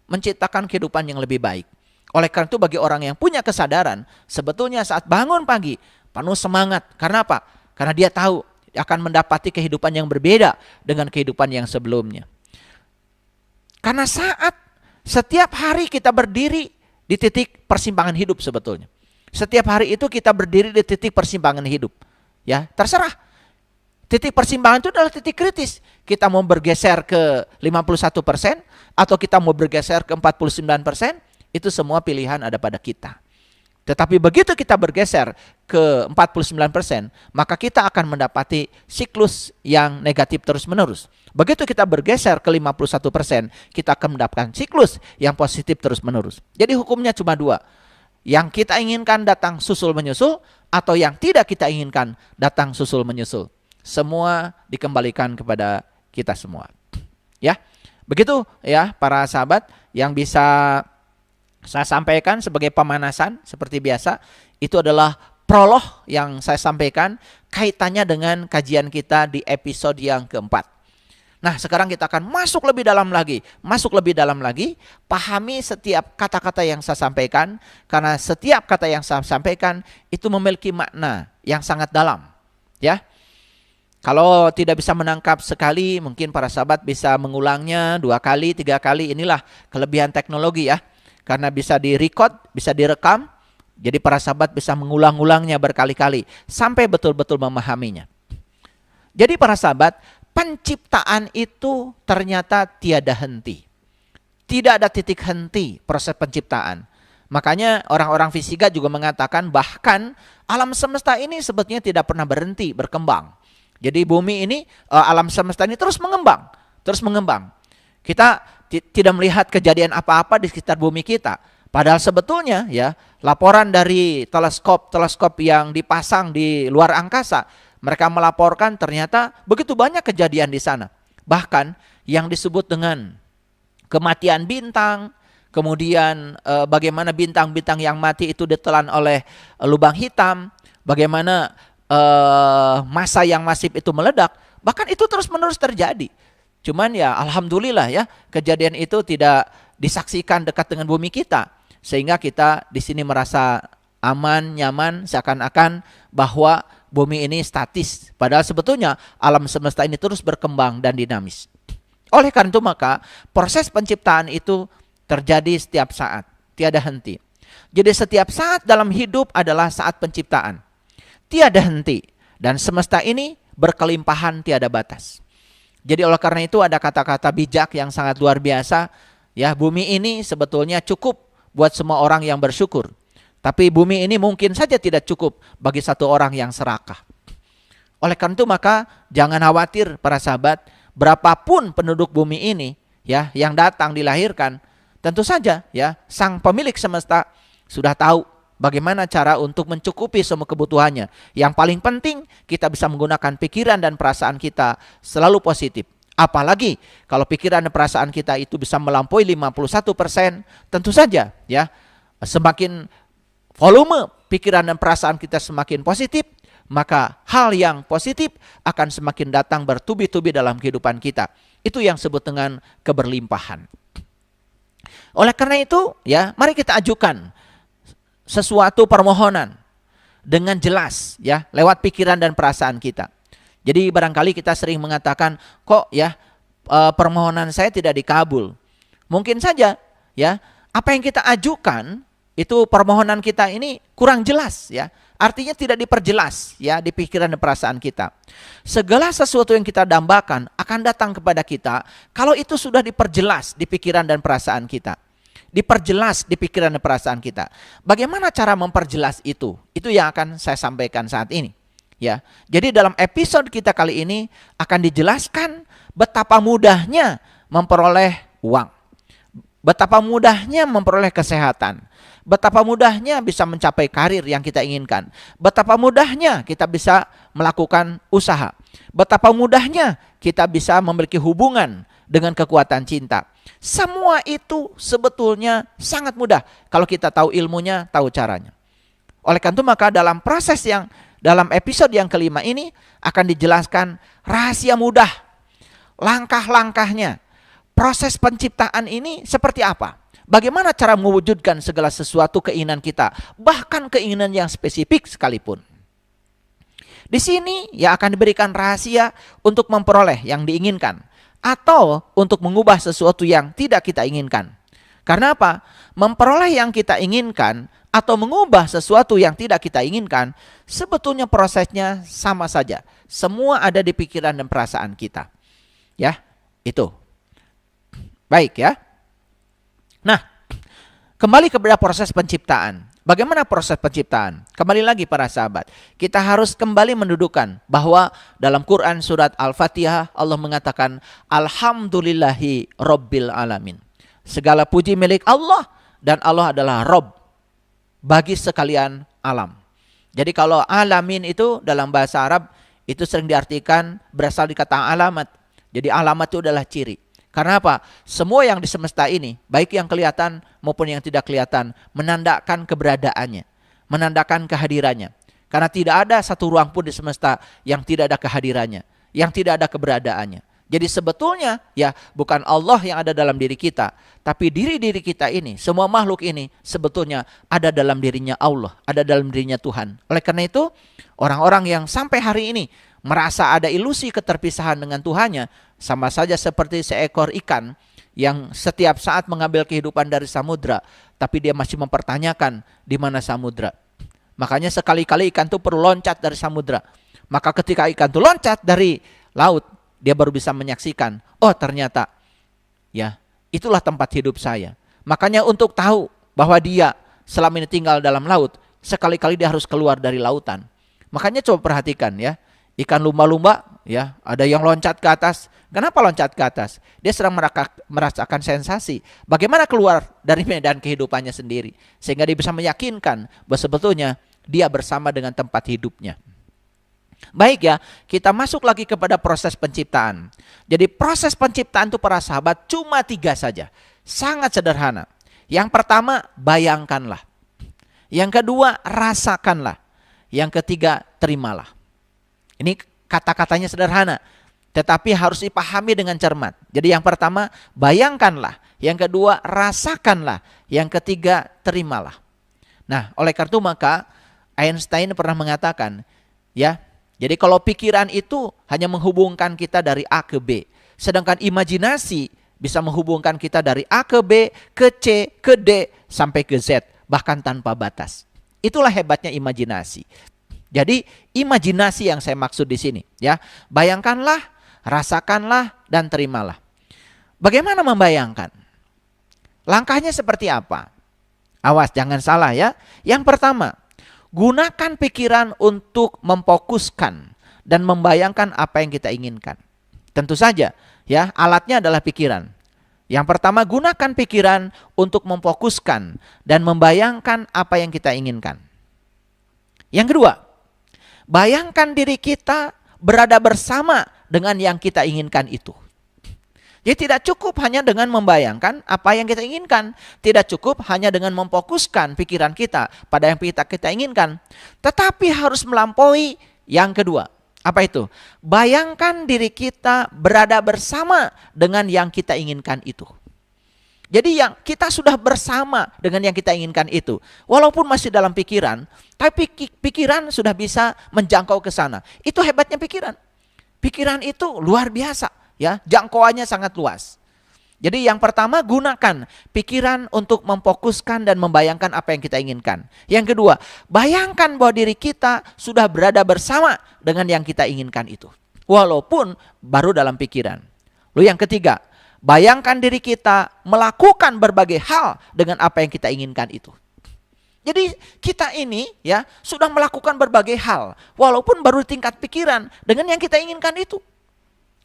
Menciptakan kehidupan yang lebih baik. Oleh karena itu bagi orang yang punya kesadaran, sebetulnya saat bangun pagi, penuh semangat. Karena apa? Karena dia tahu akan mendapati kehidupan yang berbeda dengan kehidupan yang sebelumnya. Karena setiap hari kita berdiri di titik persimpangan hidup sebetulnya. Setiap hari itu kita berdiri di titik persimpangan hidup. Ya, terserah. Titik persimpangan itu adalah titik kritis. Kita mau bergeser ke 51% atau kita mau bergeser ke 49%, itu semua pilihan ada pada kita. Tetapi begitu kita bergeser ke 49%, maka kita akan mendapati siklus yang negatif terus-menerus. Begitu kita bergeser ke 51%, kita akan mendapatkan siklus yang positif terus-menerus. Jadi hukumnya cuma dua. Yang kita inginkan datang susul menyusul, atau yang tidak kita inginkan datang susul menyusul. Semua dikembalikan kepada kita semua. Ya, begitu ya para sahabat yang bisa saya sampaikan sebagai pemanasan seperti biasa. Itu adalah prolog yang saya sampaikan kaitannya dengan kajian kita di episode yang keempat. Nah, sekarang kita akan masuk lebih dalam lagi, pahami setiap kata-kata yang saya sampaikan, karena setiap kata yang saya sampaikan itu memiliki makna yang sangat dalam, ya. Kalau tidak bisa menangkap sekali, mungkin para sahabat bisa mengulangnya 2 kali, 3 kali. Inilah kelebihan teknologi ya. Karena bisa direkod, bisa direkam. Jadi para sahabat bisa mengulang-ulangnya berkali-kali sampai betul-betul memahaminya. Jadi para sahabat, penciptaan itu ternyata tiada henti. Tidak ada titik henti proses penciptaan. Makanya orang-orang fisika juga mengatakan bahkan alam semesta ini sebetulnya tidak pernah berhenti berkembang. Jadi bumi ini, alam semesta ini terus mengembang. Kita tidak melihat kejadian apa-apa di sekitar bumi kita. Padahal sebetulnya ya, laporan dari teleskop yang dipasang di luar angkasa, mereka melaporkan ternyata begitu banyak kejadian di sana. Bahkan yang disebut dengan kematian bintang, kemudian bagaimana bintang-bintang yang mati itu ditelan oleh lubang hitam, bagaimana massa yang masif itu meledak, bahkan itu terus-menerus terjadi. Cuman ya alhamdulillah ya, kejadian itu tidak disaksikan dekat dengan bumi kita, sehingga kita di sini merasa aman, nyaman, seakan-akan bahwa bumi ini statis. Padahal sebetulnya alam semesta ini terus berkembang dan dinamis. Oleh karena itu maka proses penciptaan itu terjadi setiap saat, tiada henti. Jadi setiap saat dalam hidup adalah saat penciptaan. Tiada henti, dan semesta ini berkelimpahan tiada batas. Jadi oleh karena itu ada kata-kata bijak yang sangat luar biasa. Ya, bumi ini sebetulnya cukup buat semua orang yang bersyukur. Tapi bumi ini mungkin saja tidak cukup bagi satu orang yang serakah. Oleh karena itu maka jangan khawatir para sahabat, berapapun penduduk bumi ini ya yang datang dilahirkan, tentu saja ya sang pemilik semesta sudah tahu bagaimana cara untuk mencukupi semua kebutuhannya. Yang paling penting kita bisa menggunakan pikiran dan perasaan kita selalu positif. Apalagi kalau pikiran dan perasaan kita itu bisa melampaui 51%, tentu saja ya semakin volume pikiran dan perasaan kita semakin positif, maka hal yang positif akan semakin datang bertubi-tubi dalam kehidupan kita. Itu yang disebut dengan keberlimpahan. Oleh karena itu ya, mari kita ajukan sesuatu permohonan dengan jelas ya lewat pikiran dan perasaan kita. Jadi barangkali kita sering mengatakan, kok ya permohonan saya tidak dikabul. Mungkin saja ya, apa yang kita ajukan itu permohonan kita ini kurang jelas ya. Artinya tidak diperjelas ya di pikiran dan perasaan kita. Segala sesuatu yang kita dambakan akan datang kepada kita kalau itu sudah diperjelas di pikiran dan perasaan kita. Diperjelas di pikiran dan perasaan kita. Bagaimana cara memperjelas itu? Itu yang akan saya sampaikan saat ini. Ya. Jadi dalam episode kita kali ini akan dijelaskan betapa mudahnya memperoleh uang. Betapa mudahnya memperoleh kesehatan. Betapa mudahnya bisa mencapai karir yang kita inginkan. Betapa mudahnya kita bisa melakukan usaha. Betapa mudahnya kita bisa memiliki hubungan dengan kekuatan cinta. Semua itu sebetulnya sangat mudah kalau kita tahu ilmunya, tahu caranya. Oleh karena itu maka dalam episode yang kelima ini akan dijelaskan rahasia mudah, langkah-langkahnya, proses penciptaan ini seperti apa. Bagaimana cara mewujudkan segala sesuatu keinginan kita, bahkan keinginan yang spesifik sekalipun. Di sini ya akan diberikan rahasia untuk memperoleh yang diinginkan atau untuk mengubah sesuatu yang tidak kita inginkan. Karena apa? Memperoleh yang kita inginkan atau mengubah sesuatu yang tidak kita inginkan, sebetulnya prosesnya sama saja. Semua ada di pikiran dan perasaan kita. Ya, itu. Baik ya. Nah, kembali kepada proses penciptaan. Bagaimana proses penciptaan? Kembali lagi para sahabat, kita harus kembali mendudukkan bahwa dalam Quran surat Al-Fatihah Allah mengatakan Alhamdulillahi Rabbil Alamin. Segala puji milik Allah dan Allah adalah Rabb bagi sekalian alam. Jadi kalau alamin itu dalam bahasa Arab itu sering diartikan berasal dari kata alamat. Jadi alamat itu adalah ciri. Karena apa? Semua yang di semesta ini, baik yang kelihatan maupun yang tidak kelihatan, menandakan keberadaannya, menandakan kehadirannya. Karena tidak ada satu ruang pun di semesta yang tidak ada kehadirannya, yang tidak ada keberadaannya. Jadi sebetulnya ya bukan Allah yang ada dalam diri kita, tapi diri-diri kita ini, semua makhluk ini sebetulnya ada dalam dirinya Allah, ada dalam dirinya Tuhan. Oleh karena itu, orang-orang yang sampai hari ini merasa ada ilusi keterpisahan dengan Tuhannya, sama saja seperti seekor ikan yang setiap saat mengambil kehidupan dari samudra, tapi dia masih mempertanyakan di mana samudra. Makanya sekali-kali ikan itu perlu loncat dari samudra. Maka ketika ikan itu loncat dari laut, dia baru bisa menyaksikan, oh ternyata ya itulah tempat hidup saya. Makanya untuk tahu bahwa dia selama ini tinggal dalam laut, sekali-kali dia harus keluar dari lautan. Makanya coba perhatikan ya, ikan lumba-lumba ya, ada yang loncat ke atas. Kenapa loncat ke atas? Dia sedang merasakan sensasi. Bagaimana keluar dari medan kehidupannya sendiri. Sehingga dia bisa meyakinkan bahwa sebetulnya dia bersama dengan tempat hidupnya. Baik ya, kita masuk lagi kepada proses penciptaan. Jadi proses penciptaan itu para sahabat cuma 3 saja. Sangat sederhana. Yang pertama, bayangkanlah. Yang kedua, rasakanlah. Yang ketiga, terimalah. Ini kata-katanya sederhana, tetapi harus dipahami dengan cermat. Jadi yang pertama, bayangkanlah. Yang kedua, rasakanlah. Yang ketiga, terimalah. Nah, oleh karena itu maka Einstein pernah mengatakan, ya, jadi kalau pikiran itu hanya menghubungkan kita dari A ke B, sedangkan imajinasi bisa menghubungkan kita dari A ke B, ke C, ke D, sampai ke Z, bahkan tanpa batas. Itulah hebatnya imajinasi. Jadi imajinasi yang saya maksud di sini, ya. Bayangkanlah, rasakanlah, dan terimalah. Bagaimana membayangkan? Langkahnya seperti apa? Awas jangan salah ya. Yang pertama, gunakan pikiran untuk memfokuskan dan membayangkan apa yang kita inginkan. Tentu saja ya, alatnya adalah pikiran. Yang pertama, gunakan pikiran untuk memfokuskan dan membayangkan apa yang kita inginkan. Yang kedua, bayangkan diri kita berada bersama dengan yang kita inginkan itu. Jadi tidak cukup hanya dengan membayangkan apa yang kita inginkan. Tidak cukup hanya dengan memfokuskan pikiran kita pada yang kita inginkan. Tetapi harus melampaui yang kedua. Apa itu? Bayangkan diri kita berada bersama dengan yang kita inginkan itu. Jadi yang kita sudah bersama dengan yang kita inginkan itu. Walaupun masih dalam pikiran, tapi pikiran sudah bisa menjangkau ke sana. Itu hebatnya pikiran. Pikiran itu luar biasa, ya, jangkauannya sangat luas. Jadi yang pertama, gunakan pikiran untuk memfokuskan dan membayangkan apa yang kita inginkan. Yang kedua, bayangkan bahwa diri kita sudah berada bersama dengan yang kita inginkan itu, walaupun baru dalam pikiran. Lalu yang ketiga, bayangkan diri kita melakukan berbagai hal dengan apa yang kita inginkan itu. Jadi kita ini, ya, sudah melakukan berbagai hal walaupun baru tingkat pikiran dengan yang kita inginkan itu.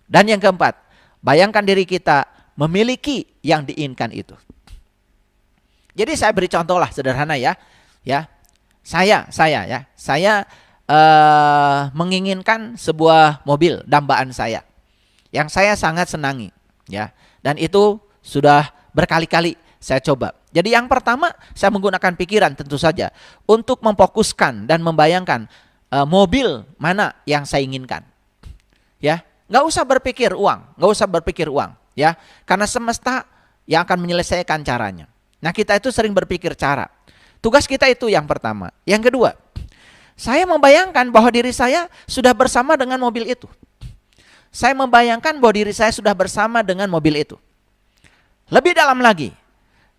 Dan yang keempat, bayangkan diri kita memiliki yang diinginkan itu. Jadi saya beri contoh lah sederhana, ya. Saya menginginkan sebuah mobil dambaan saya yang saya sangat senangi, ya. Dan itu sudah berkali-kali saya coba. Jadi yang pertama, saya menggunakan pikiran tentu saja untuk memfokuskan dan membayangkan mobil mana yang saya inginkan. Ya, nggak usah berpikir uang, ya, karena semesta yang akan menyelesaikan caranya. Nah, kita itu sering berpikir cara. Tugas kita itu yang pertama. Yang kedua, saya membayangkan bahwa diri saya sudah bersama dengan mobil itu. Saya membayangkan bahwa diri saya sudah bersama dengan mobil itu. Lebih dalam lagi,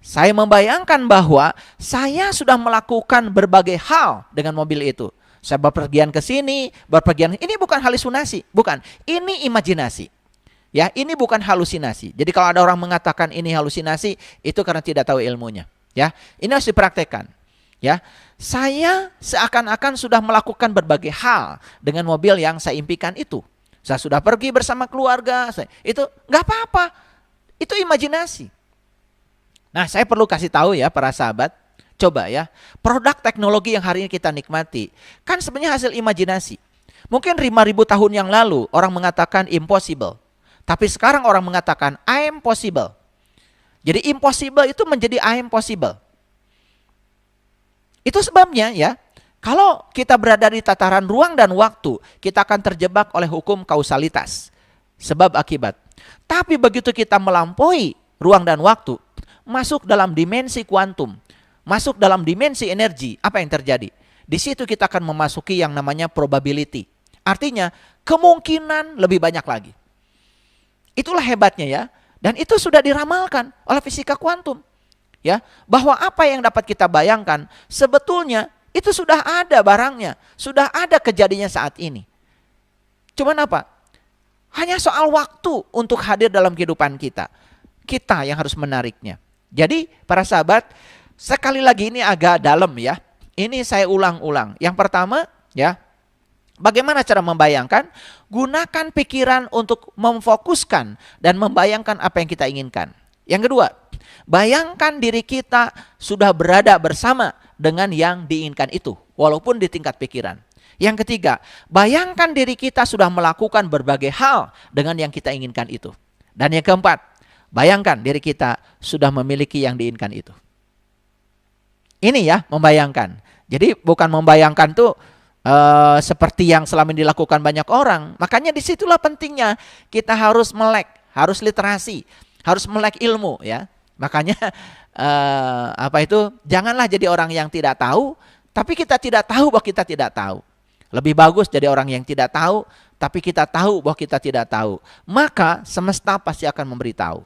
saya membayangkan bahwa saya sudah melakukan berbagai hal dengan mobil itu. Saya berpergian ke sini, ini bukan halusinasi, bukan. Ini imajinasi. Ya, ini bukan halusinasi. Jadi kalau ada orang mengatakan ini halusinasi, itu karena tidak tahu ilmunya. Ya, ini harus dipraktekkan. Ya, saya seakan-akan sudah melakukan berbagai hal dengan mobil yang saya impikan itu. Saya sudah pergi bersama keluarga. Itu nggak apa-apa. Itu imajinasi. Nah, saya perlu kasih tahu ya para sahabat, coba ya, produk teknologi yang hari ini kita nikmati, kan sebenarnya hasil imajinasi. Mungkin 5.000 tahun yang lalu orang mengatakan impossible, tapi sekarang orang mengatakan I am possible. Jadi impossible itu menjadi I am possible. Itu sebabnya ya, kalau kita berada di tataran ruang dan waktu, kita akan terjebak oleh hukum kausalitas, sebab akibat. Tapi begitu kita melampaui ruang dan waktu, masuk dalam dimensi kuantum, masuk dalam dimensi energi, apa yang terjadi? Di situ kita akan memasuki yang namanya probability. Artinya kemungkinan lebih banyak lagi. Itulah hebatnya ya. Dan itu sudah diramalkan oleh fisika kuantum. Ya, bahwa apa yang dapat kita bayangkan sebetulnya itu sudah ada barangnya, sudah ada kejadiannya saat ini. Cuman apa? Hanya soal waktu untuk hadir dalam kehidupan kita. Kita yang harus menariknya. Jadi para sahabat, sekali lagi ini agak dalam ya. Ini saya ulang-ulang. Yang pertama ya, bagaimana cara membayangkan? Gunakan pikiran untuk memfokuskan dan membayangkan apa yang kita inginkan. Yang kedua, bayangkan diri kita sudah berada bersama dengan yang diinginkan itu, walaupun di tingkat pikiran. Yang ketiga, bayangkan diri kita sudah melakukan berbagai hal dengan yang kita inginkan itu. Dan yang keempat, bayangkan diri kita sudah memiliki yang diinginkan itu. Ini ya, membayangkan. Jadi bukan membayangkan tuh seperti yang selama ini dilakukan banyak orang. Makanya disitulah pentingnya kita harus melek, harus literasi, harus melek ilmu ya. Makanya janganlah jadi orang yang tidak tahu, tapi kita tidak tahu bahwa kita tidak tahu. Lebih bagus jadi orang yang tidak tahu, tapi kita tahu bahwa kita tidak tahu. Maka semesta pasti akan memberitahu.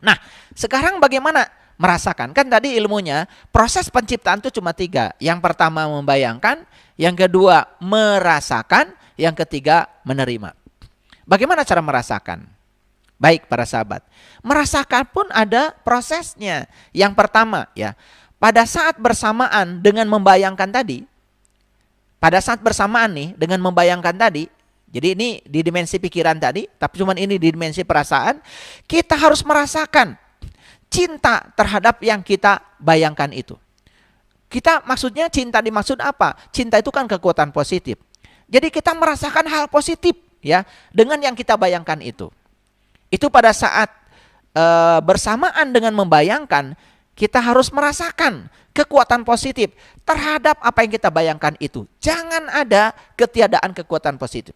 Nah, sekarang bagaimana merasakan? Kan tadi ilmunya, proses penciptaan itu cuma 3. Yang pertama membayangkan, yang kedua merasakan, yang ketiga menerima. Bagaimana cara merasakan? Baik para sahabat, merasakan pun ada prosesnya. Yang pertama ya, pada saat bersamaan dengan membayangkan tadi, dengan membayangkan tadi, jadi ini di dimensi pikiran tadi, tapi cuman ini di dimensi perasaan, kita harus merasakan cinta terhadap yang kita bayangkan itu. Kita maksudnya cinta dimaksud apa? Cinta itu kan kekuatan positif. Jadi kita merasakan hal positif ya dengan yang kita bayangkan itu. Itu pada saat bersamaan dengan membayangkan, kita harus merasakan kekuatan positif terhadap apa yang kita bayangkan itu. Jangan ada ketiadaan kekuatan positif.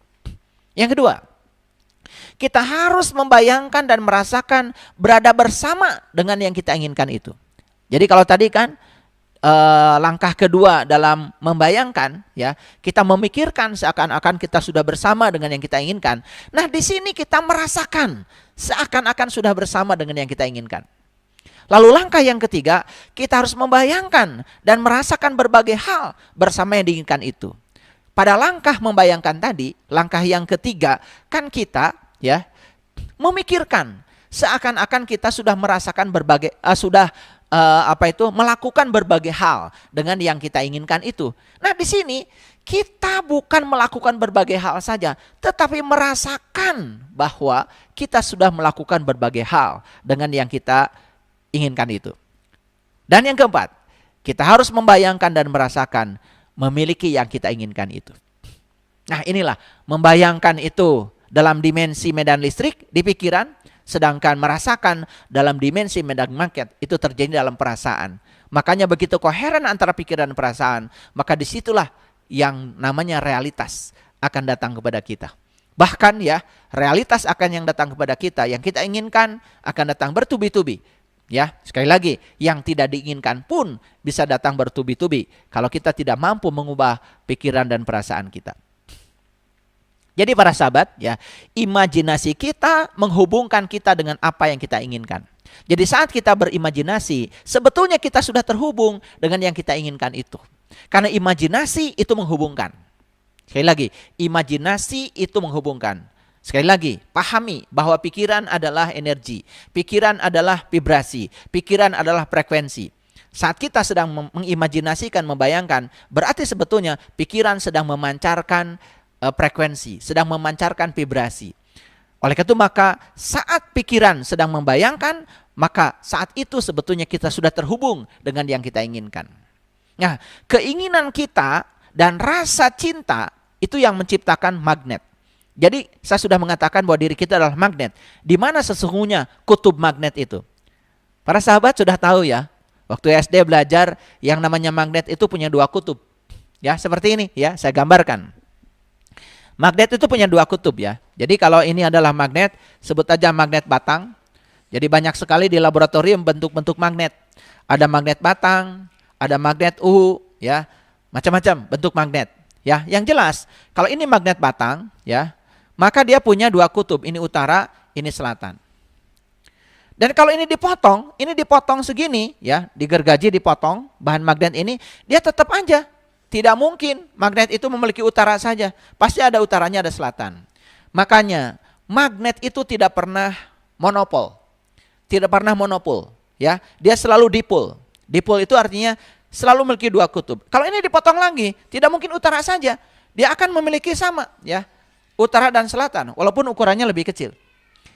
Yang kedua, kita harus membayangkan dan merasakan berada bersama dengan yang kita inginkan itu. Jadi kalau tadi kan langkah kedua dalam membayangkan, ya, kita memikirkan seakan-akan kita sudah bersama dengan yang kita inginkan. Nah, di sini kita merasakan seakan-akan sudah bersama dengan yang kita inginkan. Lalu langkah yang ketiga, kita harus membayangkan dan merasakan berbagai hal bersama yang diinginkan itu. Pada langkah membayangkan tadi, langkah yang ketiga, kan kita, ya, memikirkan seakan-akan kita sudah merasakan berbagai melakukan berbagai hal dengan yang kita inginkan itu. Nah, di sini kita bukan melakukan berbagai hal saja, tetapi merasakan bahwa kita sudah melakukan berbagai hal dengan yang kita inginkan itu. Dan yang keempat, kita harus membayangkan dan merasakan memiliki yang kita inginkan itu. Nah, inilah membayangkan itu dalam dimensi medan listrik di pikiran, sedangkan merasakan dalam dimensi medan magnet itu terjadi dalam perasaan. Makanya begitu koheren antara pikiran dan perasaan, maka disitulah yang namanya realitas akan datang kepada kita. Bahkan, ya, realitas akan yang datang kepada kita, yang kita inginkan akan datang bertubi-tubi. Ya, sekali lagi, yang tidak diinginkan pun bisa datang bertubi-tubi kalau kita tidak mampu mengubah pikiran dan perasaan kita. Jadi para sahabat, ya, imajinasi kita menghubungkan kita dengan apa yang kita inginkan. Jadi saat kita berimajinasi, sebetulnya kita sudah terhubung dengan yang kita inginkan itu. Karena imajinasi itu menghubungkan. Sekali lagi, imajinasi itu menghubungkan. Sekali lagi, pahami bahwa pikiran adalah energi, pikiran adalah vibrasi, pikiran adalah frekuensi. Saat kita sedang mengimajinasikan, membayangkan, berarti sebetulnya pikiran sedang memancarkan frekuensi, sedang memancarkan vibrasi. Oleh karena itu, maka saat pikiran sedang membayangkan, maka saat itu sebetulnya kita sudah terhubung dengan yang kita inginkan. Nah, keinginan kita dan rasa cinta itu yang menciptakan magnet. Jadi saya sudah mengatakan bahwa diri kita adalah magnet. Di mana sesungguhnya kutub magnet itu? Para sahabat sudah tahu, ya, waktu SD belajar yang namanya magnet itu punya dua kutub. Ya, seperti ini, ya, saya gambarkan. Magnet itu punya dua kutub, ya. Jadi kalau ini adalah magnet, sebut aja magnet batang. Jadi banyak sekali di laboratorium bentuk-bentuk magnet. Ada magnet batang, ada magnet uhu, ya, macam-macam bentuk magnet. Ya, yang jelas kalau ini magnet batang, ya, maka dia punya dua kutub, ini utara, ini selatan. Dan kalau ini dipotong segini, ya, digergaji, dipotong bahan magnet ini, dia tetap aja. Tidak mungkin magnet itu memiliki utara saja. Pasti ada utaranya, ada selatan. Makanya magnet itu tidak pernah monopol. Tidak pernah monopol, ya. Dia selalu dipol. Dipol itu artinya selalu memiliki dua kutub. Kalau ini dipotong lagi, tidak mungkin utara saja. Dia akan memiliki sama, ya, utara dan selatan, walaupun ukurannya lebih kecil.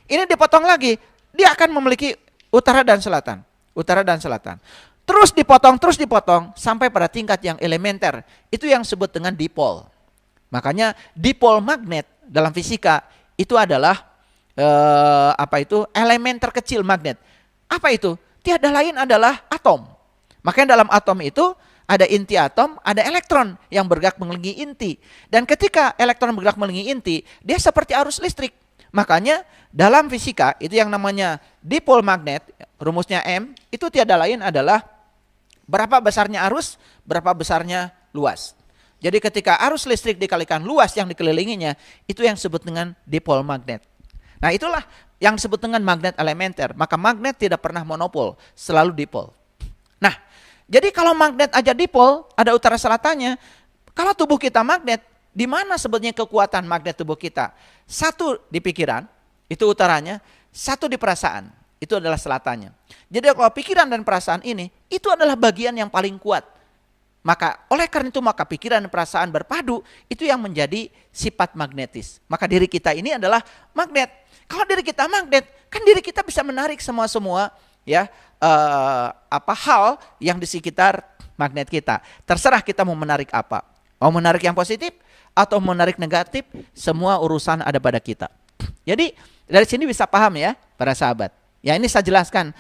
Ini dipotong lagi, dia akan memiliki utara dan selatan. Utara dan selatan. Terus dipotong, sampai pada tingkat yang elementer. Itu yang disebut dengan dipol. Makanya dipol magnet dalam fisika itu adalah elemen terkecil magnet. Apa itu? Tiada lain adalah atom. Makanya dalam atom itu ada inti atom, ada elektron yang bergerak mengelilingi inti. Dan ketika elektron bergerak mengelilingi inti, dia seperti arus listrik. Makanya dalam fisika itu yang namanya dipol magnet, rumusnya M, itu tiada lain adalah berapa besarnya arus, berapa besarnya luas. Jadi ketika arus listrik dikalikan luas yang dikelilinginya, itu yang disebut dengan dipol magnet. Nah, itulah yang disebut dengan magnet elementer. Maka magnet tidak pernah monopol, selalu dipol. Nah, jadi kalau magnet aja dipol, ada utara selatannya. Kalau tubuh kita magnet, di mana sebetulnya kekuatan magnet tubuh kita? Satu di pikiran, itu utaranya. Satu di perasaan. Itu adalah selatannya. Jadi kalau pikiran dan perasaan ini, itu adalah bagian yang paling kuat. Maka oleh karena itu, maka pikiran dan perasaan berpadu, itu yang menjadi sifat magnetis. Maka diri kita ini adalah magnet. Kalau diri kita magnet, kan diri kita bisa menarik semua ya hal yang di sekitar magnet kita. Terserah kita mau menarik apa. Mau menarik yang positif atau menarik negatif, semua urusan ada pada kita. Jadi dari sini bisa paham, ya para sahabat. Ya, ini saya jelaskan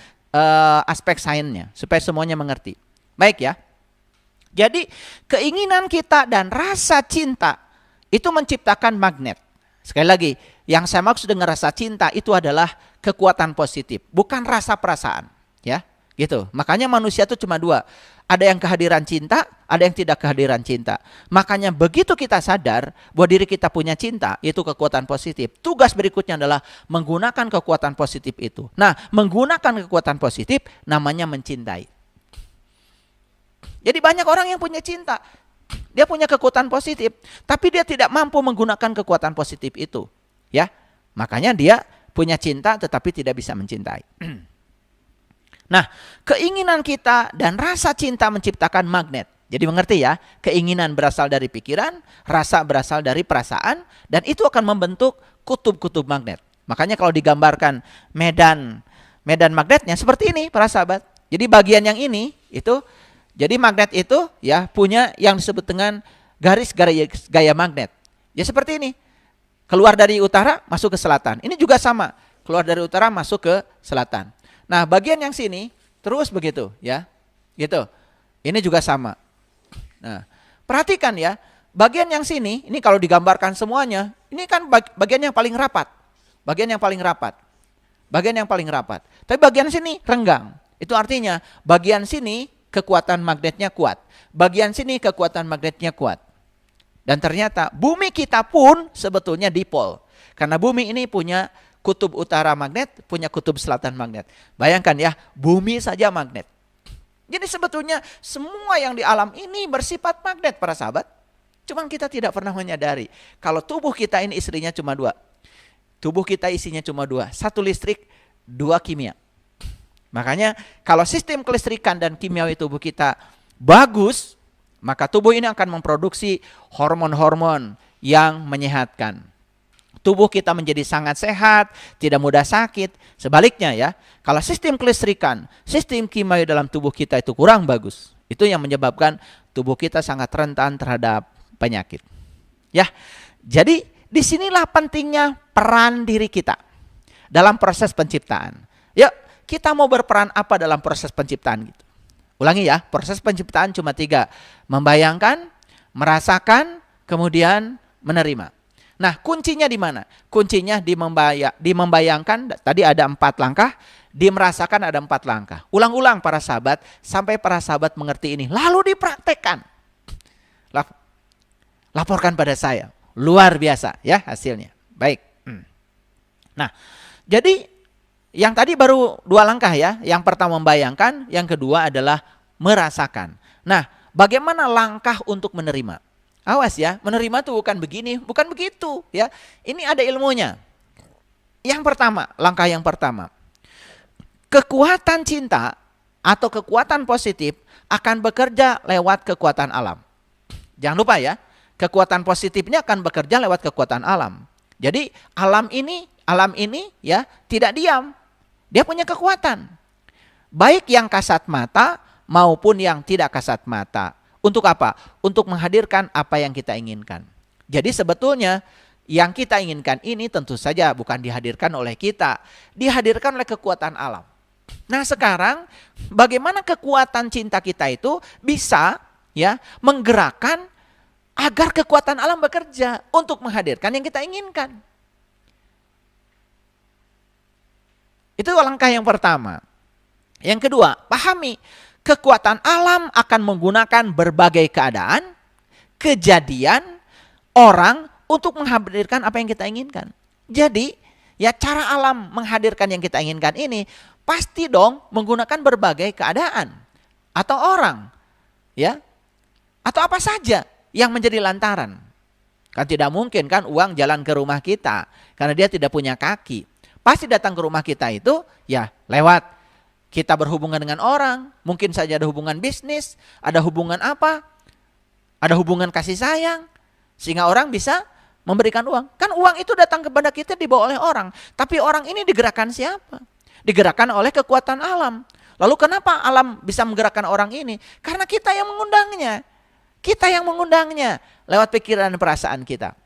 aspek sainsnya supaya semuanya mengerti. Baik, ya. Jadi keinginan kita dan rasa cinta itu menciptakan magnet. Sekali lagi, yang saya maksud dengan rasa cinta itu adalah kekuatan positif, bukan rasa perasaan, ya. Gitu. Makanya manusia itu cuma dua. Ada yang kehadiran cinta, ada yang tidak kehadiran cinta. Makanya begitu kita sadar bahwa diri kita punya cinta, itu kekuatan positif. Tugas berikutnya adalah menggunakan kekuatan positif itu. Nah, menggunakan kekuatan positif namanya mencintai. Jadi banyak orang yang punya cinta. Dia punya kekuatan positif, tapi dia tidak mampu menggunakan kekuatan positif itu. Ya, makanya dia punya cinta tetapi tidak bisa mencintai. Nah, keinginan kita dan rasa cinta menciptakan magnet. Jadi mengerti ya, keinginan berasal dari pikiran, rasa berasal dari perasaan, dan itu akan membentuk kutub-kutub magnet. Makanya kalau digambarkan medan magnetnya seperti ini para sahabat. Jadi bagian yang ini itu, jadi magnet itu ya punya yang disebut dengan garis gaya magnet. Ya seperti ini, keluar dari utara masuk ke selatan. Ini juga sama, keluar dari utara masuk ke selatan. Nah, bagian yang sini terus begitu ya. Gitu. Ini juga sama. Nah, perhatikan ya, bagian yang sini ini kalau digambarkan semuanya, ini kan bagian yang paling rapat. Bagian yang paling rapat. Bagian yang paling rapat. Tapi bagian sini renggang. Itu artinya bagian sini kekuatan magnetnya kuat. Bagian sini kekuatan magnetnya kuat. Dan ternyata bumi kita pun sebetulnya dipol. Karena bumi ini punya kutub utara magnet, punya kutub selatan magnet. Bayangkan ya, bumi saja magnet. Jadi sebetulnya semua yang di alam ini bersifat magnet para sahabat. Cuman kita tidak pernah menyadari. Kalau tubuh kita ini istrinya cuma dua. Tubuh kita isinya cuma dua. Satu listrik, dua kimia. Makanya kalau sistem kelistrikan dan kimiawi tubuh kita bagus, maka tubuh ini akan memproduksi hormon-hormon yang menyehatkan. Tubuh kita menjadi sangat sehat, tidak mudah sakit. Sebaliknya ya, kalau sistem kelistrikan, sistem kimia dalam tubuh kita itu kurang bagus, itu yang menyebabkan tubuh kita sangat rentan terhadap penyakit. Ya, jadi disinilah pentingnya peran diri kita dalam proses penciptaan. Yuk, kita mau berperan apa dalam proses penciptaan gitu? Ulangi ya, proses penciptaan cuma 3. Membayangkan, merasakan, kemudian menerima. Nah, kuncinya di mana? Kuncinya di membayangkan, tadi ada 4 langkah, di merasakan ada 4 langkah. Ulang-ulang para sahabat, sampai para sahabat mengerti ini. Lalu dipraktekkan. Laporkan pada saya. Luar biasa ya hasilnya. Baik. Nah, jadi yang tadi baru 2 langkah ya. Yang pertama membayangkan, yang kedua adalah merasakan. Nah, bagaimana langkah untuk menerima? Awas ya, menerima tuh bukan begini, bukan begitu ya. Ini ada ilmunya. Yang pertama, langkah yang pertama. Kekuatan cinta atau kekuatan positif akan bekerja lewat kekuatan alam. Jangan lupa ya, kekuatan positifnya akan bekerja lewat kekuatan alam. Jadi alam ini ya tidak diam. Dia punya kekuatan. Baik yang kasat mata maupun yang tidak kasat mata. Untuk apa? Untuk menghadirkan apa yang kita inginkan. Jadi sebetulnya yang kita inginkan ini tentu saja bukan dihadirkan oleh kita. Dihadirkan oleh kekuatan alam. Nah sekarang bagaimana kekuatan cinta kita itu bisa ya menggerakkan agar kekuatan alam bekerja untuk menghadirkan yang kita inginkan. Itu langkah yang pertama. Yang kedua, pahami. Kekuatan alam akan menggunakan berbagai keadaan, kejadian, orang untuk menghadirkan apa yang kita inginkan. Jadi, ya cara alam menghadirkan yang kita inginkan ini pasti dong menggunakan berbagai keadaan atau orang, ya, atau apa saja yang menjadi lantaran. Kan tidak mungkin kan uang jalan ke rumah kita karena dia tidak punya kaki. Pasti datang ke rumah kita itu ya lewat kita berhubungan dengan orang, mungkin saja ada hubungan bisnis, ada hubungan apa, ada hubungan kasih sayang, sehingga orang bisa memberikan uang. Kan uang itu datang kepada kita dibawa oleh orang, tapi orang ini digerakkan siapa? Digerakkan oleh kekuatan alam. Lalu kenapa alam bisa menggerakkan orang ini? Karena kita yang mengundangnya. Kita yang mengundangnya lewat pikiran dan perasaan kita.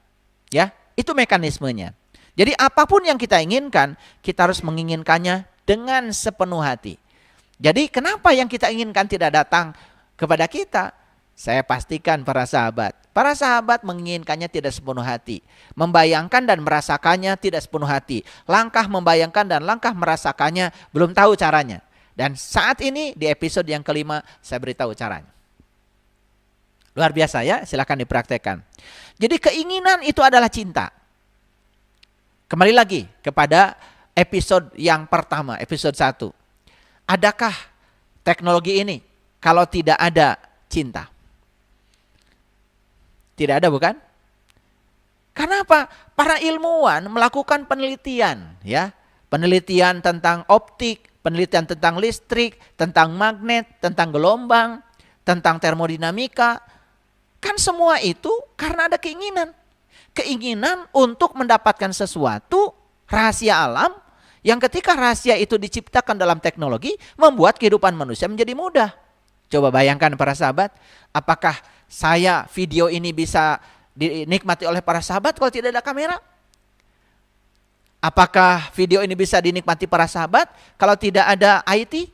Ya, itu mekanismenya. Jadi apapun yang kita inginkan, kita harus menginginkannya dengan sepenuh hati. Jadi kenapa yang kita inginkan tidak datang kepada kita? Saya pastikan para sahabat menginginkannya tidak sepenuh hati. Membayangkan dan merasakannya tidak sepenuh hati. Langkah membayangkan dan langkah merasakannya belum tahu caranya. Dan saat ini di episode yang kelima saya beritahu caranya. Luar biasa ya, silakan dipraktekkan. Jadi keinginan itu adalah cinta. Kembali lagi kepada episode yang pertama, episode 1. Adakah teknologi ini kalau tidak ada cinta? Tidak ada, bukan? Karena apa? Para ilmuwan melakukan penelitian, ya. Penelitian tentang optik, penelitian tentang listrik, tentang magnet, tentang gelombang, tentang termodinamika. Kan semua itu karena ada keinginan. Keinginan untuk mendapatkan sesuatu, rahasia alam, yang ketika rahasia itu diciptakan dalam teknologi, membuat kehidupan manusia menjadi mudah. Coba bayangkan para sahabat, apakah video ini bisa dinikmati oleh para sahabat kalau tidak ada kamera? Apakah video ini bisa dinikmati para sahabat kalau tidak ada IT?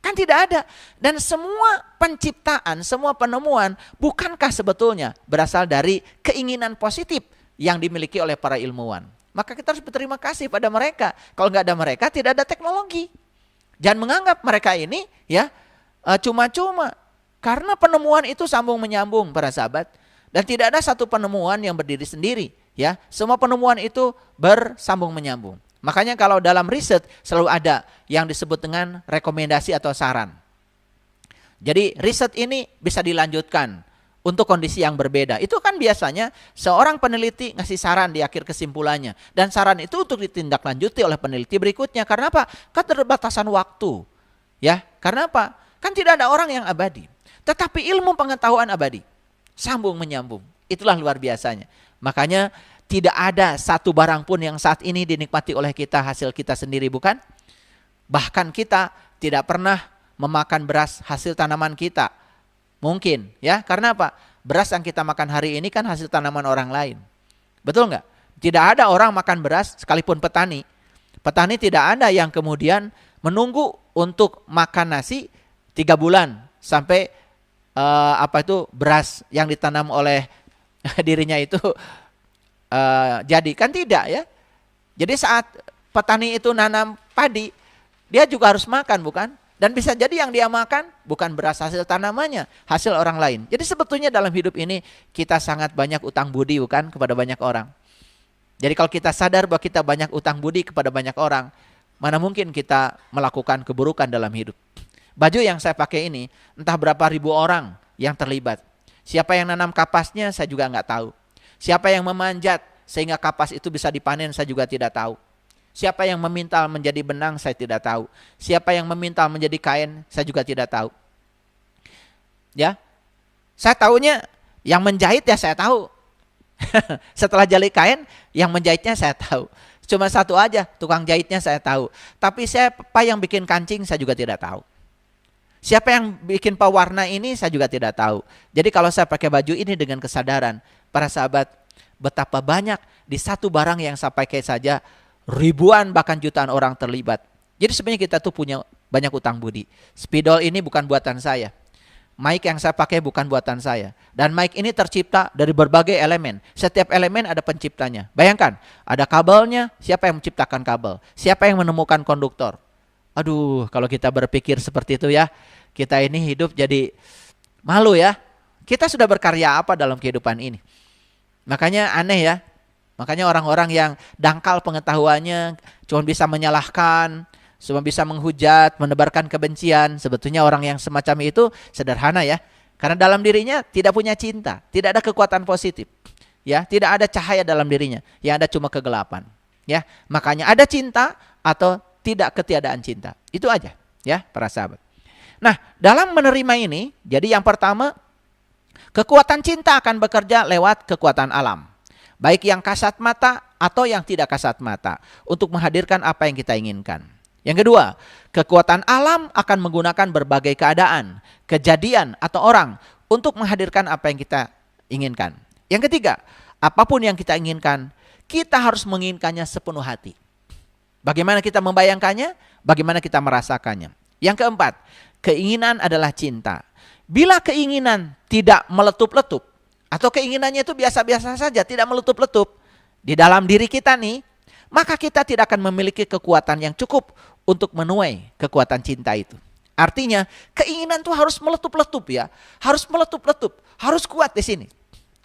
Kan tidak ada. Dan semua penciptaan, semua penemuan bukankah sebetulnya berasal dari keinginan positif yang dimiliki oleh para ilmuwan? Maka kita harus berterima kasih pada mereka. Kalau nggak ada mereka tidak ada teknologi. Jangan menganggap mereka ini ya cuma-cuma. Karena penemuan itu sambung menyambung para sahabat. Dan tidak ada satu penemuan yang berdiri sendiri. Ya, semua penemuan itu bersambung menyambung. Makanya kalau dalam riset selalu ada yang disebut dengan rekomendasi atau saran. Jadi riset ini bisa dilanjutkan untuk kondisi yang berbeda. Itu kan biasanya seorang peneliti ngasih saran di akhir kesimpulannya. Dan saran itu untuk ditindaklanjuti oleh peneliti berikutnya. Karena apa? Keterbatasan waktu. Ya, karena apa? Kan tidak ada orang yang abadi. Tetapi ilmu pengetahuan abadi. Sambung menyambung. Itulah luar biasanya. Makanya tidak ada satu barang pun yang saat ini dinikmati oleh kita hasil kita sendiri, bukan? Bahkan kita tidak pernah memakan beras hasil tanaman kita. Mungkin ya, karena apa? Beras yang kita makan hari ini kan hasil tanaman orang lain. Betul nggak? Tidak ada orang makan beras sekalipun petani. Petani tidak ada yang kemudian menunggu untuk makan nasi 3 bulan sampai beras yang ditanam oleh dirinya itu jadi, kan tidak ya. Jadi saat petani itu nanam padi, dia juga harus makan, bukan? Dan bisa jadi yang dia makan bukan beras hasil tanamannya, hasil orang lain. Jadi sebetulnya dalam hidup ini kita sangat banyak utang budi, bukan, kepada banyak orang. Jadi kalau kita sadar bahwa kita banyak utang budi kepada banyak orang, mana mungkin kita melakukan keburukan dalam hidup. Baju yang saya pakai ini, entah berapa ribu orang yang terlibat. Siapa yang nanam kapasnya saya juga nggak tahu. Siapa yang memanjat sehingga kapas itu bisa dipanen saya juga tidak tahu. Siapa yang memintal menjadi benang saya tidak tahu. Siapa yang memintal menjadi kain saya juga tidak tahu. Ya, saya tahunya yang menjahit ya saya tahu. Setelah jahit kain, yang menjahitnya saya tahu. Cuma satu aja, tukang jahitnya saya tahu. Tapi siapa yang bikin kancing saya juga tidak tahu. Siapa yang bikin pewarna ini saya juga tidak tahu. Jadi kalau saya pakai baju ini dengan kesadaran, para sahabat, betapa banyak di satu barang yang saya pakai saja ribuan bahkan jutaan orang terlibat. Jadi sebenarnya kita tuh punya banyak utang budi. Spidol ini bukan buatan saya. Mic yang saya pakai bukan buatan saya. Dan mic ini tercipta dari berbagai elemen. Setiap elemen ada penciptanya. Bayangkan, ada kabelnya, siapa yang menciptakan kabel? Siapa yang menemukan konduktor? Aduh, kalau kita berpikir seperti itu ya, kita ini hidup jadi malu ya. Kita sudah berkarya apa dalam kehidupan ini? Makanya aneh ya. Makanya orang-orang yang dangkal pengetahuannya cuma bisa menyalahkan, cuma bisa menghujat, menebarkan kebencian. Sebetulnya orang yang semacam itu sederhana ya. Karena dalam dirinya tidak punya cinta, tidak ada kekuatan positif. Ya, tidak ada cahaya dalam dirinya. Yang ada cuma kegelapan. Ya, makanya ada cinta atau tidak ketiadaan cinta. Itu aja ya para sahabat. Nah, dalam menerima ini, jadi yang pertama, kekuatan cinta akan bekerja lewat kekuatan alam. Baik yang kasat mata atau yang tidak kasat mata. Untuk menghadirkan apa yang kita inginkan. Yang kedua, kekuatan alam akan menggunakan berbagai keadaan, kejadian atau orang untuk menghadirkan apa yang kita inginkan. Yang ketiga, apapun yang kita inginkan, kita harus menginginkannya sepenuh hati. Bagaimana kita membayangkannya? Bagaimana kita merasakannya? Yang keempat, keinginan adalah cinta. Bila keinginan tidak meletup-letup, atau keinginannya itu biasa-biasa saja, tidak meletup-letup, di dalam diri kita nih, maka kita tidak akan memiliki kekuatan yang cukup untuk menuai kekuatan cinta itu. Artinya keinginan itu harus meletup-letup ya, harus meletup-letup, harus kuat di sini.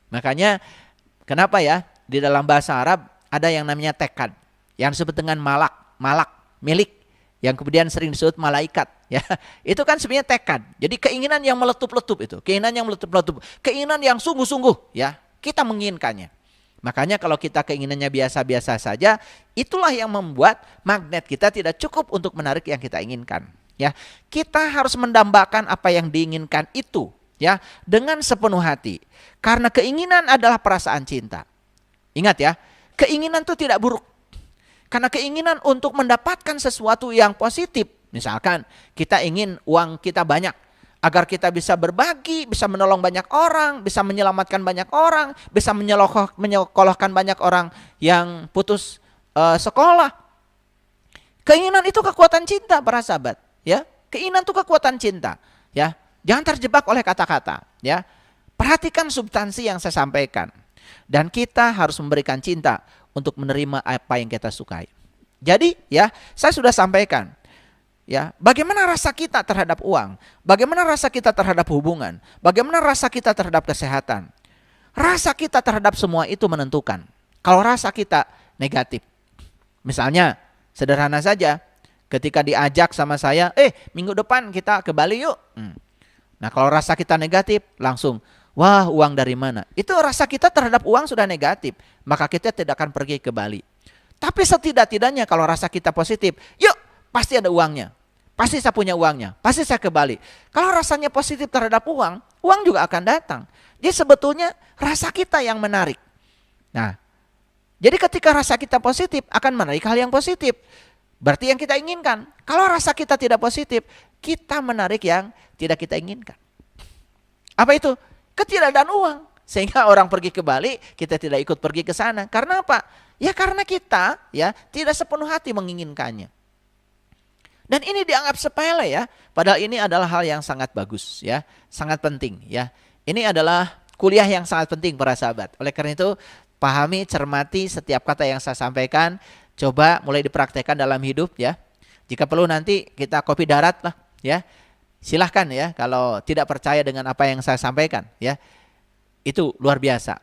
Makanya kenapa ya di dalam bahasa Arab ada yang namanya tekad, yang disebut dengan milik, yang kemudian sering disebut malaikat ya. Itu kan sebenarnya tekad. Jadi keinginan yang meletup-letup itu, keinginan yang sungguh-sungguh ya, kita menginginkannya. Makanya kalau kita keinginannya biasa-biasa saja, itulah yang membuat magnet kita tidak cukup untuk menarik yang kita inginkan. Ya, kita harus mendambakan apa yang diinginkan itu ya dengan sepenuh hati. Karena keinginan adalah perasaan cinta. Ingat ya, keinginan itu tidak buruk. Karena keinginan untuk mendapatkan sesuatu yang positif. Misalkan kita ingin uang kita banyak agar kita bisa berbagi, bisa menolong banyak orang, bisa menyelamatkan banyak orang, bisa menyekolahkan banyak orang yang putus sekolah. Keinginan itu kekuatan cinta para sahabat. Ya, keinginan itu kekuatan cinta. Ya, jangan terjebak oleh kata-kata. Ya, perhatikan substansi yang saya sampaikan. Dan kita harus memberikan cinta untuk menerima apa yang kita sukai. Jadi, ya, saya sudah sampaikan. Ya, bagaimana rasa kita terhadap uang? Bagaimana rasa kita terhadap hubungan? Bagaimana rasa kita terhadap kesehatan? Rasa kita terhadap semua itu menentukan. Kalau rasa kita negatif, misalnya, sederhana saja. Ketika diajak sama saya, minggu depan kita ke Bali yuk. Nah kalau rasa kita negatif, langsung, wah uang dari mana? Itu rasa kita terhadap uang sudah negatif, maka kita tidak akan pergi ke Bali. Tapi setidak-tidaknya kalau rasa kita positif, yuk pasti ada uangnya. Pasti saya punya uangnya, pasti saya ke Bali. Kalau rasanya positif terhadap uang, uang juga akan datang. Jadi sebetulnya rasa kita yang menarik. Nah, jadi ketika rasa kita positif akan menarik hal yang positif. Berarti yang kita inginkan. Kalau rasa kita tidak positif, kita menarik yang tidak kita inginkan. Apa itu? Ketiadaan uang. Sehingga orang pergi ke Bali, kita tidak ikut pergi ke sana. Karena apa? Ya karena kita ya tidak sepenuh hati menginginkannya. Dan ini dianggap sepele ya. Padahal ini adalah hal yang sangat bagus ya, sangat penting ya. Ini adalah kuliah yang sangat penting para sahabat. Oleh karena itu, pahami, cermati setiap kata yang saya sampaikan. Coba mulai dipraktekkan dalam hidup ya. Jika perlu nanti kita kopi darat lah ya. Silahkan ya kalau tidak percaya dengan apa yang saya sampaikan ya. Itu luar biasa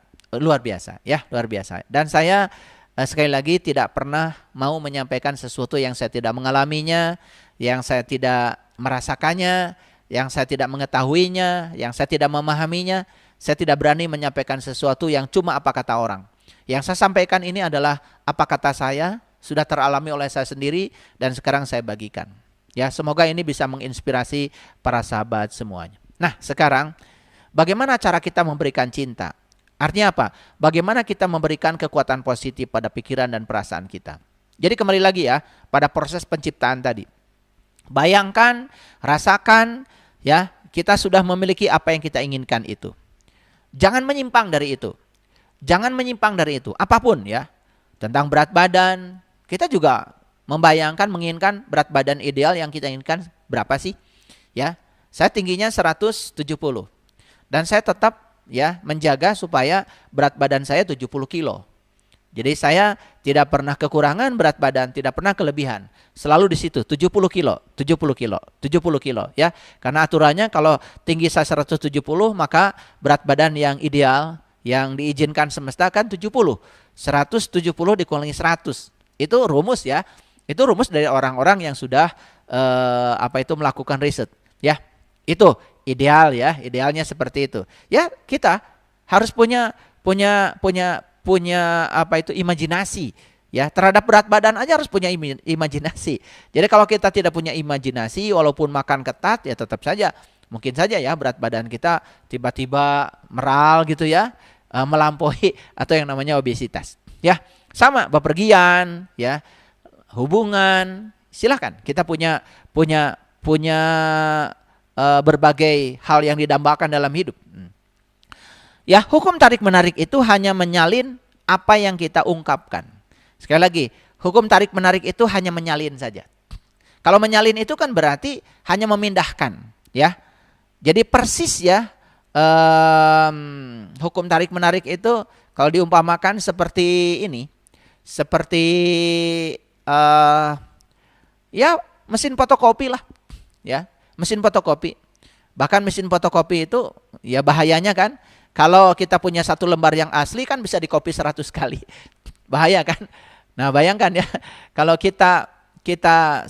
ya, luar biasa. Dan saya sekali lagi tidak pernah mau menyampaikan sesuatu yang saya tidak mengalaminya, yang saya tidak merasakannya, yang saya tidak mengetahuinya, yang saya tidak memahaminya. Saya tidak berani menyampaikan sesuatu yang cuma apa kata orang. Yang saya sampaikan ini adalah apa kata saya, sudah teralami oleh saya sendiri dan sekarang saya bagikan. Ya, semoga ini bisa menginspirasi para sahabat semuanya. Nah, sekarang bagaimana cara kita memberikan cinta? Artinya apa? Bagaimana kita memberikan kekuatan positif pada pikiran dan perasaan kita? Jadi kembali lagi ya, pada proses penciptaan tadi. Bayangkan, rasakan ya, kita sudah memiliki apa yang kita inginkan itu. Jangan menyimpang dari itu. Jangan menyimpang dari itu, apapun ya. Tentang berat badan, kita juga membayangkan, menginginkan berat badan ideal yang kita inginkan berapa sih? Ya, saya tingginya 170. Dan saya tetap ya menjaga supaya berat badan saya 70 kilo. Jadi saya tidak pernah kekurangan berat badan, tidak pernah kelebihan. Selalu di situ 70 kilo, 70 kilo, 70 kilo ya. Karena aturannya kalau tinggi saya 170 maka berat badan yang ideal yang diizinkan semesta kan 70. 170 dikurangi 100. Itu rumus ya. Itu rumus dari orang-orang yang sudah melakukan riset ya. Itu ideal ya, idealnya seperti itu. Ya, kita harus punya imajinasi ya. Terhadap berat badan aja harus punya imajinasi. Jadi kalau kita tidak punya imajinasi walaupun makan ketat ya tetap saja mungkin saja ya berat badan kita tiba-tiba meral gitu ya. Melampaui atau yang namanya obesitas. Ya, sama bepergian, ya, hubungan, silahkan kita punya berbagai hal yang didambakan dalam hidup. Ya, hukum tarik menarik itu hanya menyalin apa yang kita ungkapkan. Sekali lagi, hukum tarik menarik itu hanya menyalin saja. Kalau menyalin itu kan berarti hanya memindahkan, ya. Jadi persis ya. Hukum tarik menarik itu kalau diumpamakan seperti ini, seperti ya mesin fotokopi lah, ya mesin fotokopi. Bahkan mesin fotokopi itu ya bahayanya kan, kalau kita punya satu lembar yang asli kan bisa dikopi 100 kali, bahaya kan. Nah bayangkan ya, kalau kita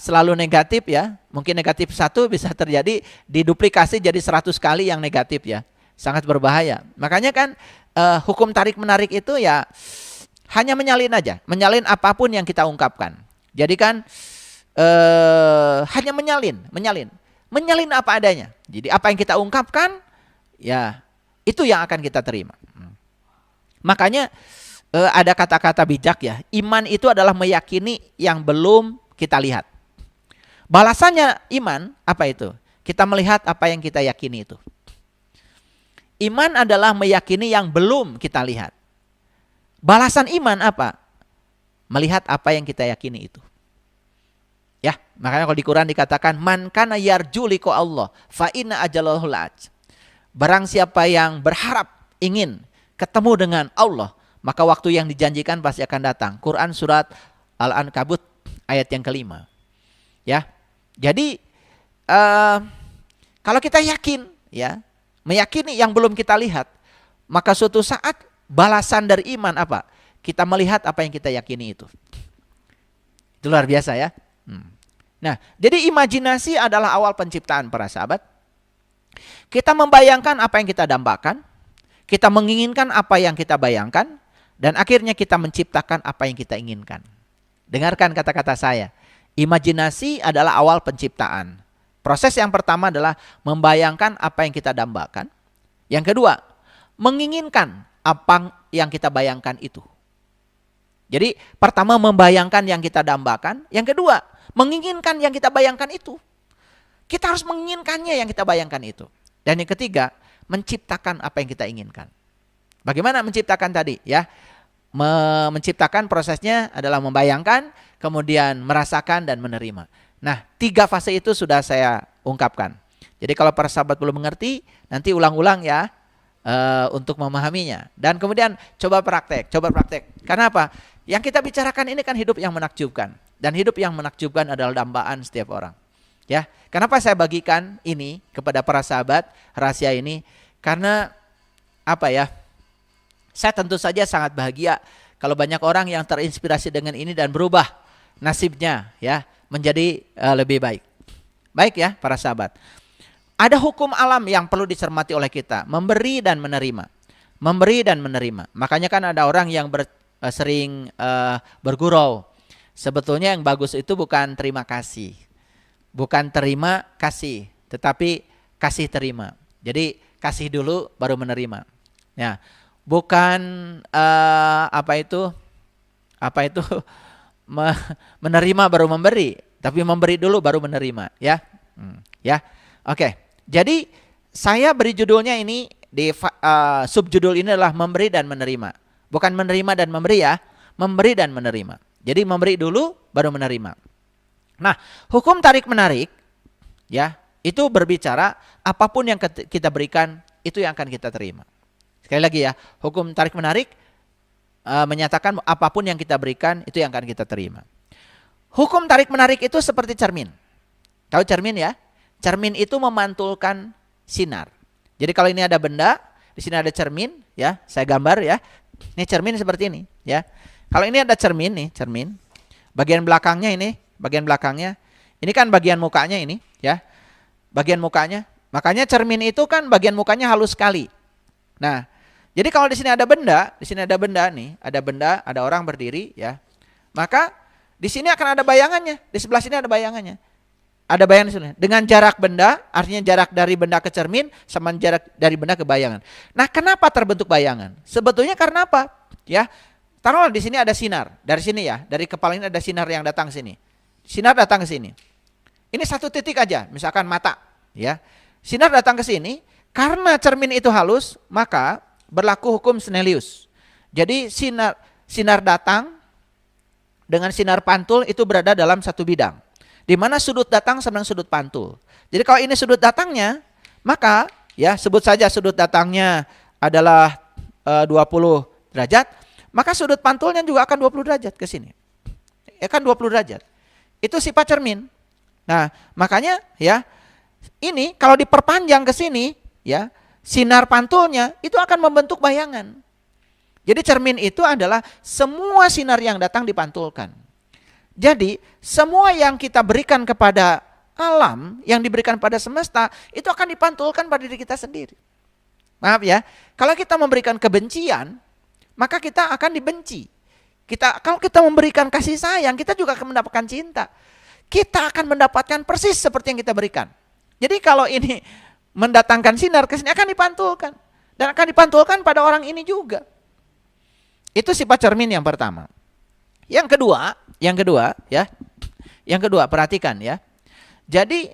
selalu negatif ya, mungkin negatif 1 bisa terjadi diduplikasi jadi 100 kali yang negatif ya, sangat berbahaya. Makanya kan hukum tarik menarik itu ya hanya menyalin aja, menyalin apapun yang kita ungkapkan. Jadi kan hanya menyalin apa adanya. Jadi apa yang kita ungkapkan ya itu yang akan kita terima. Makanya ada kata-kata bijak ya, iman itu adalah meyakini yang belum kita lihat. Balasannya iman apa itu? Kita melihat apa yang kita yakini itu. Iman adalah meyakini yang belum kita lihat. Balasan iman apa? Melihat apa yang kita yakini itu. Ya, makanya kalau di Quran dikatakan man kana yarju liqa Allah fa inna ajalahu la'at. Barang siapa yang berharap ingin ketemu dengan Allah, maka waktu yang dijanjikan pasti akan datang. Quran surat Al-Ankabut ayat yang kelima. Ya. Jadi kalau kita yakin ya, meyakini yang belum kita lihat, maka suatu saat balasan dari iman apa? Kita melihat apa yang kita yakini itu. Itu luar biasa ya. Nah, jadi imajinasi adalah awal penciptaan para sahabat. Kita membayangkan apa yang kita dambakan, kita menginginkan apa yang kita bayangkan, dan akhirnya kita menciptakan apa yang kita inginkan. Dengarkan kata-kata saya. Imajinasi adalah awal penciptaan. Proses yang pertama adalah membayangkan apa yang kita dambakan. Yang kedua, menginginkan apa yang kita bayangkan itu. Jadi pertama membayangkan yang kita dambakan, yang kedua menginginkan yang kita bayangkan itu. Kita harus menginginkannya yang kita bayangkan itu. Dan yang ketiga, menciptakan apa yang kita inginkan. Bagaimana menciptakan tadi ya? Menciptakan prosesnya adalah membayangkan, kemudian merasakan dan menerima. Nah, 3 fase itu sudah saya ungkapkan. Jadi kalau para sahabat belum mengerti, nanti ulang-ulang ya untuk memahaminya. Dan kemudian coba praktek. Karena apa? Yang kita bicarakan ini kan hidup yang menakjubkan. Dan hidup yang menakjubkan adalah dambaan setiap orang. Ya, kenapa saya bagikan ini kepada para sahabat, rahasia ini? Karena apa ya? Saya tentu saja sangat bahagia kalau banyak orang yang terinspirasi dengan ini dan berubah nasibnya ya menjadi lebih baik. Baik ya para sahabat. Ada hukum alam yang perlu dicermati oleh kita, memberi dan menerima. Memberi dan menerima. Makanya kan ada orang yang sering bergurau. Sebetulnya yang bagus itu bukan terima kasih. Bukan terima kasih, tetapi kasih terima. Jadi kasih dulu baru menerima. Ya, bukan menerima baru memberi, tapi memberi dulu baru menerima. Ya, ya, oke. Jadi saya beri judulnya ini di subjudul ini adalah memberi dan menerima. Bukan menerima dan memberi ya, memberi dan menerima. Jadi memberi dulu baru menerima. Nah, hukum tarik menarik ya, itu berbicara apapun yang kita berikan itu yang akan kita terima. Sekali lagi ya, hukum tarik menarik menyatakan apapun yang kita berikan itu yang akan kita terima. Hukum tarik menarik itu seperti cermin. Tahu cermin ya? Cermin itu memantulkan sinar. Jadi kalau ini ada benda, di sini ada cermin ya, saya gambar ya. Ini cermin seperti ini ya. Kalau ini ada cermin nih, cermin. Bagian belakangnya ini, bagian belakangnya. Ini kan bagian mukanya ini ya. Bagian mukanya. Makanya cermin itu kan bagian mukanya halus sekali. Nah, jadi kalau di sini ada benda, nih, ada benda, ada orang berdiri ya. Maka di sini akan ada bayangannya, di sebelah sini ada bayangannya. Ada bayangan di sini. Dengan jarak benda, artinya jarak dari benda ke cermin sama jarak dari benda ke bayangan. Nah, kenapa terbentuk bayangan? Sebetulnya karena apa? Ya. Taruhlah di sini ada sinar, dari sini ya, dari kepala ini ada sinar yang datang ke sini. Sinar datang ke sini. Ini satu titik aja, misalkan mata, ya. Sinar datang ke sini, karena cermin itu halus, maka berlaku hukum Snellius. Jadi sinar datang dengan sinar pantul itu berada dalam satu bidang. Di mana sudut datang sama sudut pantul. Jadi kalau ini sudut datangnya, maka ya sebut saja sudut datangnya adalah 20 derajat, maka sudut pantulnya juga akan 20 derajat ke sini. Ya kan 20 derajat. Itu sifat cermin. Nah, makanya ya ini kalau diperpanjang ke sini ya, sinar pantulnya itu akan membentuk bayangan. Jadi cermin itu adalah semua sinar yang datang dipantulkan. Jadi semua yang kita berikan kepada alam, yang diberikan pada semesta, itu akan dipantulkan pada diri kita sendiri. Maaf ya, kalau kita memberikan kebencian, maka kita akan dibenci. Kalau kita memberikan kasih sayang, kita juga akan mendapatkan cinta. Kita akan mendapatkan persis seperti yang kita berikan. Jadi kalau ini mendatangkan sinar ke sini akan dipantulkan. Dan akan dipantulkan pada orang ini juga. Itu sifat cermin yang pertama. Yang kedua ya. Yang kedua, perhatikan ya. Jadi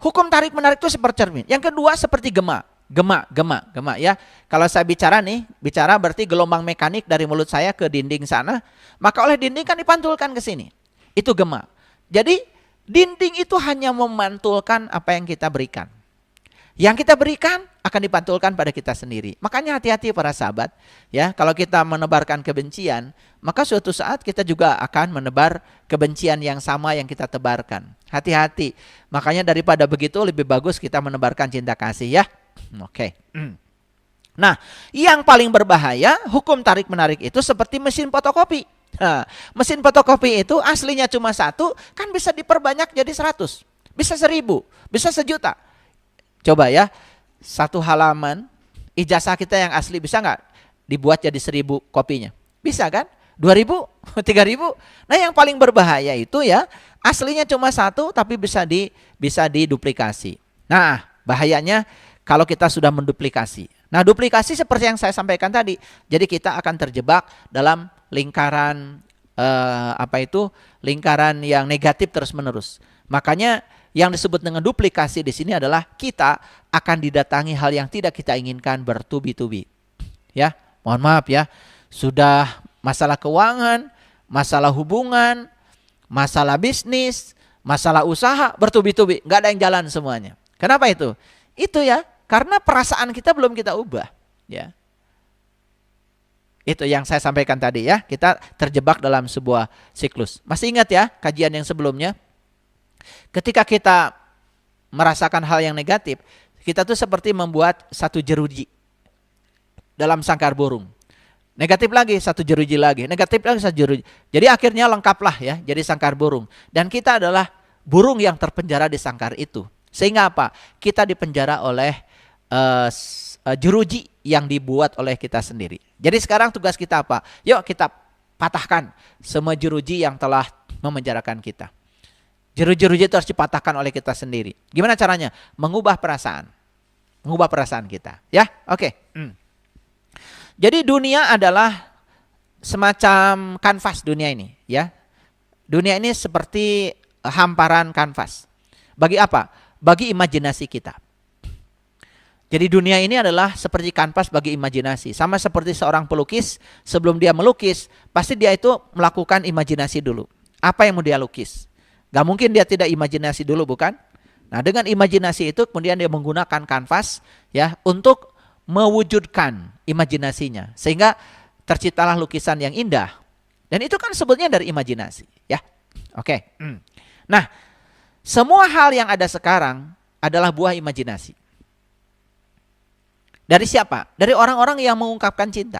hukum tarik menarik itu seperti cermin. Yang kedua seperti gema ya. Kalau saya bicara berarti gelombang mekanik dari mulut saya ke dinding sana, maka oleh dinding kan dipantulkan ke sini. Itu gema. Jadi dinding itu hanya memantulkan apa yang kita berikan. Yang kita berikan akan dipantulkan pada kita sendiri. Makanya hati-hati para sahabat, ya, kalau kita menebarkan kebencian, maka suatu saat kita juga akan menebar kebencian yang sama yang kita tebarkan. Hati-hati. Makanya daripada begitu lebih bagus kita menebarkan cinta kasih ya. Oke. Nah, yang paling berbahaya hukum tarik-menarik itu seperti mesin fotokopi. Nah, mesin fotokopi itu aslinya cuma 1, kan bisa diperbanyak jadi 100, bisa 1000, bisa 1.000.000. Coba ya, 1 halaman ijazah kita yang asli bisa nggak dibuat jadi 1000 kopinya? Bisa kan? 2000, 3000. Nah, yang paling berbahaya itu ya aslinya cuma 1 tapi bisa diduplikasi. Nah, bahayanya kalau kita sudah menduplikasi. Nah, duplikasi seperti yang saya sampaikan tadi. Jadi kita akan terjebak dalam lingkaran lingkaran yang negatif terus-menerus. Makanya yang disebut dengan duplikasi di sini adalah kita akan didatangi hal yang tidak kita inginkan bertubi-tubi. Ya, mohon maaf ya. Sudah masalah keuangan, masalah hubungan, masalah bisnis, masalah usaha bertubi-tubi, nggak ada yang jalan semuanya. Kenapa itu? Itu ya, karena perasaan kita belum kita ubah, ya. Itu yang saya sampaikan tadi ya, kita terjebak dalam sebuah siklus. Masih ingat ya kajian yang sebelumnya? Ketika kita merasakan hal yang negatif, kita tuh seperti membuat satu jeruji dalam sangkar burung. Negatif lagi, satu jeruji lagi. Negatif lagi, satu jeruji. Jadi akhirnya lengkaplah ya, jadi sangkar burung. Dan kita adalah burung yang terpenjara di sangkar itu. Sehingga apa? Kita dipenjara oleh jeruji yang dibuat oleh kita sendiri. Jadi sekarang tugas kita apa? Yuk kita patahkan semua jeruji yang telah memenjarakan kita. Jeruji-jeruji itu harus dipatahkan oleh kita sendiri. Gimana caranya? Mengubah perasaan. Mengubah perasaan kita. Ya, oke. Jadi dunia adalah semacam kanvas dunia ini. Ya, dunia ini seperti hamparan kanvas. Bagi apa? Bagi imajinasi kita. Jadi dunia ini adalah seperti kanvas bagi imajinasi. Sama seperti seorang pelukis, sebelum dia melukis, pasti dia itu melakukan imajinasi dulu. Apa yang mau dia lukis? Gak mungkin dia tidak imajinasi dulu, bukan? Nah, dengan imajinasi itu kemudian dia menggunakan kanvas ya untuk mewujudkan imajinasinya sehingga terciptalah lukisan yang indah. Dan itu kan sebetulnya dari imajinasi, ya. Oke. Nah, semua hal yang ada sekarang adalah buah imajinasi. Dari siapa? Dari orang-orang yang mengungkapkan cinta.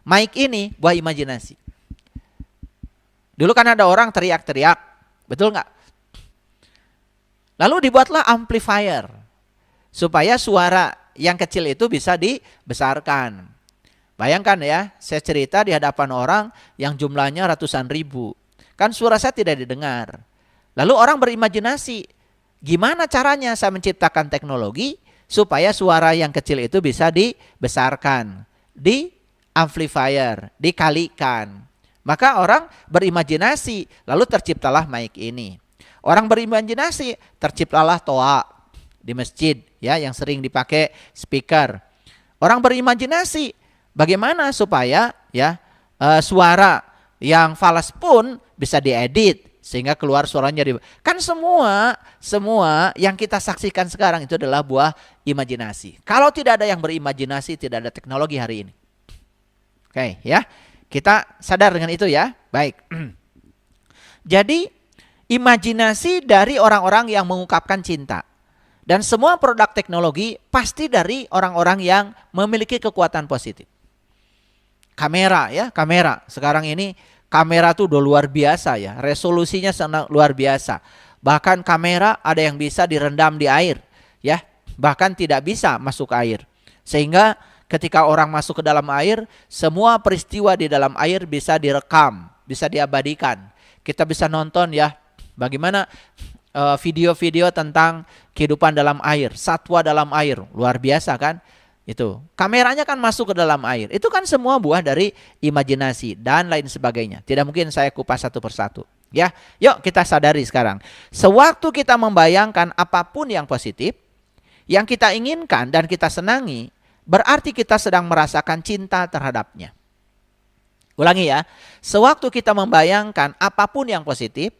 Mic ini buah imajinasi. Dulu kan ada orang teriak-teriak. Betul nggak? Lalu dibuatlah amplifier supaya suara yang kecil itu bisa dibesarkan. Bayangkan ya, saya cerita di hadapan orang yang jumlahnya ratusan ribu. Kan suara saya tidak didengar. Lalu orang berimajinasi, gimana caranya saya menciptakan teknologi supaya suara yang kecil itu bisa dibesarkan, di amplifier, dikalikan. Maka orang berimajinasi, lalu terciptalah mic ini. Orang berimajinasi, terciptalah toa di masjid ya yang sering dipakai speaker. Orang berimajinasi, bagaimana supaya ya suara yang falas pun bisa diedit, Sehingga keluar suaranya kan semua yang kita saksikan sekarang itu adalah buah imajinasi. Kalau tidak ada yang berimajinasi, tidak ada teknologi hari ini. Oke, ya. Kita sadar dengan itu ya. Baik. Jadi imajinasi dari orang-orang yang mengungkapkan cinta. Dan semua produk teknologi pasti dari orang-orang yang memiliki kekuatan positif. Kamera ya, kamera. Sekarang ini kamera tuh udah luar biasa ya. Resolusinya sangat luar biasa. Bahkan kamera ada yang bisa direndam di air ya. Bahkan tidak bisa masuk air. Sehingga ketika orang masuk ke dalam air, semua peristiwa di dalam air bisa direkam, bisa diabadikan. Kita bisa nonton ya bagaimana video-video tentang kehidupan dalam air, satwa dalam air, luar biasa kan? Itu kameranya kan masuk ke dalam air. Itu kan semua buah dari imajinasi dan lain sebagainya. Tidak mungkin saya kupas satu persatu. Ya, yuk kita sadari sekarang. Sewaktu kita membayangkan apapun yang positif, yang kita inginkan dan kita senangi, berarti kita sedang merasakan cinta terhadapnya. Ulangi ya, sewaktu kita membayangkan apapun yang positif,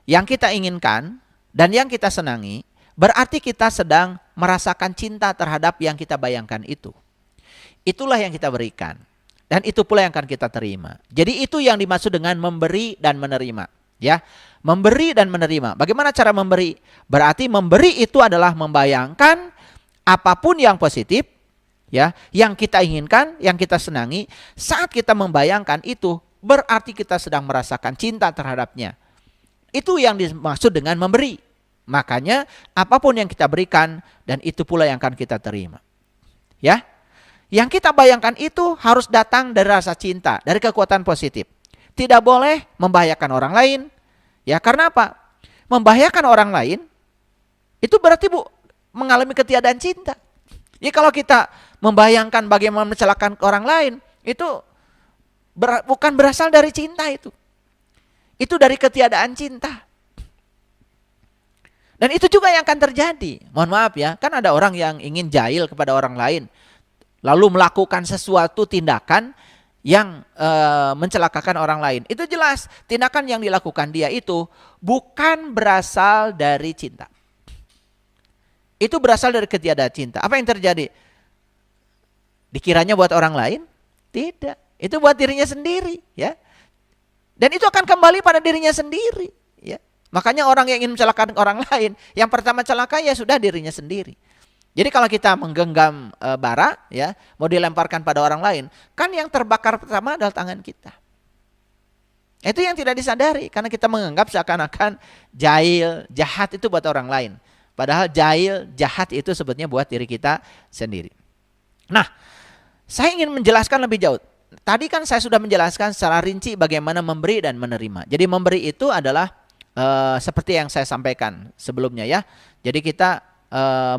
yang kita inginkan dan yang kita senangi, berarti kita sedang merasakan cinta terhadap yang kita bayangkan itu. Itulah yang kita berikan. Dan itu pula yang akan kita terima. Jadi itu yang dimaksud dengan memberi dan menerima. Ya, memberi dan menerima. Bagaimana cara memberi? Berarti memberi itu adalah membayangkan apapun yang positif, ya, yang kita inginkan, yang kita senangi. Saat kita membayangkan itu, berarti kita sedang merasakan cinta terhadapnya. Itu yang dimaksud dengan memberi. Makanya apapun yang kita berikan dan itu pula yang akan kita terima. Ya. Yang kita bayangkan itu harus datang dari rasa cinta, dari kekuatan positif. Tidak boleh membahayakan orang lain. Ya, karena apa? Membahayakan orang lain itu berarti mengalami ketiadaan cinta. Ya, kalau kita membayangkan bagaimana mencelakakan orang lain, itu bukan berasal dari cinta itu. Itu dari ketiadaan cinta. Dan itu juga yang akan terjadi. Mohon maaf ya, kan ada orang yang ingin jahil kepada orang lain. Lalu melakukan sesuatu tindakan yang mencelakakan orang lain. Itu jelas, tindakan yang dilakukan dia itu bukan berasal dari cinta. Itu berasal dari ketiadaan cinta. Apa yang terjadi? Dikiranya buat orang lain? Tidak. Itu buat dirinya sendiri. Ya. Dan itu akan kembali pada dirinya sendiri. Ya. Makanya orang yang ingin mencelakakan orang lain, yang pertama celaka ya sudah dirinya sendiri. Jadi kalau kita menggenggam bara, ya, mau dilemparkan pada orang lain, kan yang terbakar pertama adalah tangan kita. Itu yang tidak disadari, karena kita menganggap seakan-akan jahil, jahat itu buat orang lain. Padahal jahil, jahat itu sebetulnya buat diri kita sendiri. Nah, saya ingin menjelaskan lebih jauh. Tadi kan saya sudah menjelaskan secara rinci bagaimana memberi dan menerima. Jadi memberi itu adalah seperti yang saya sampaikan sebelumnya ya. Jadi kita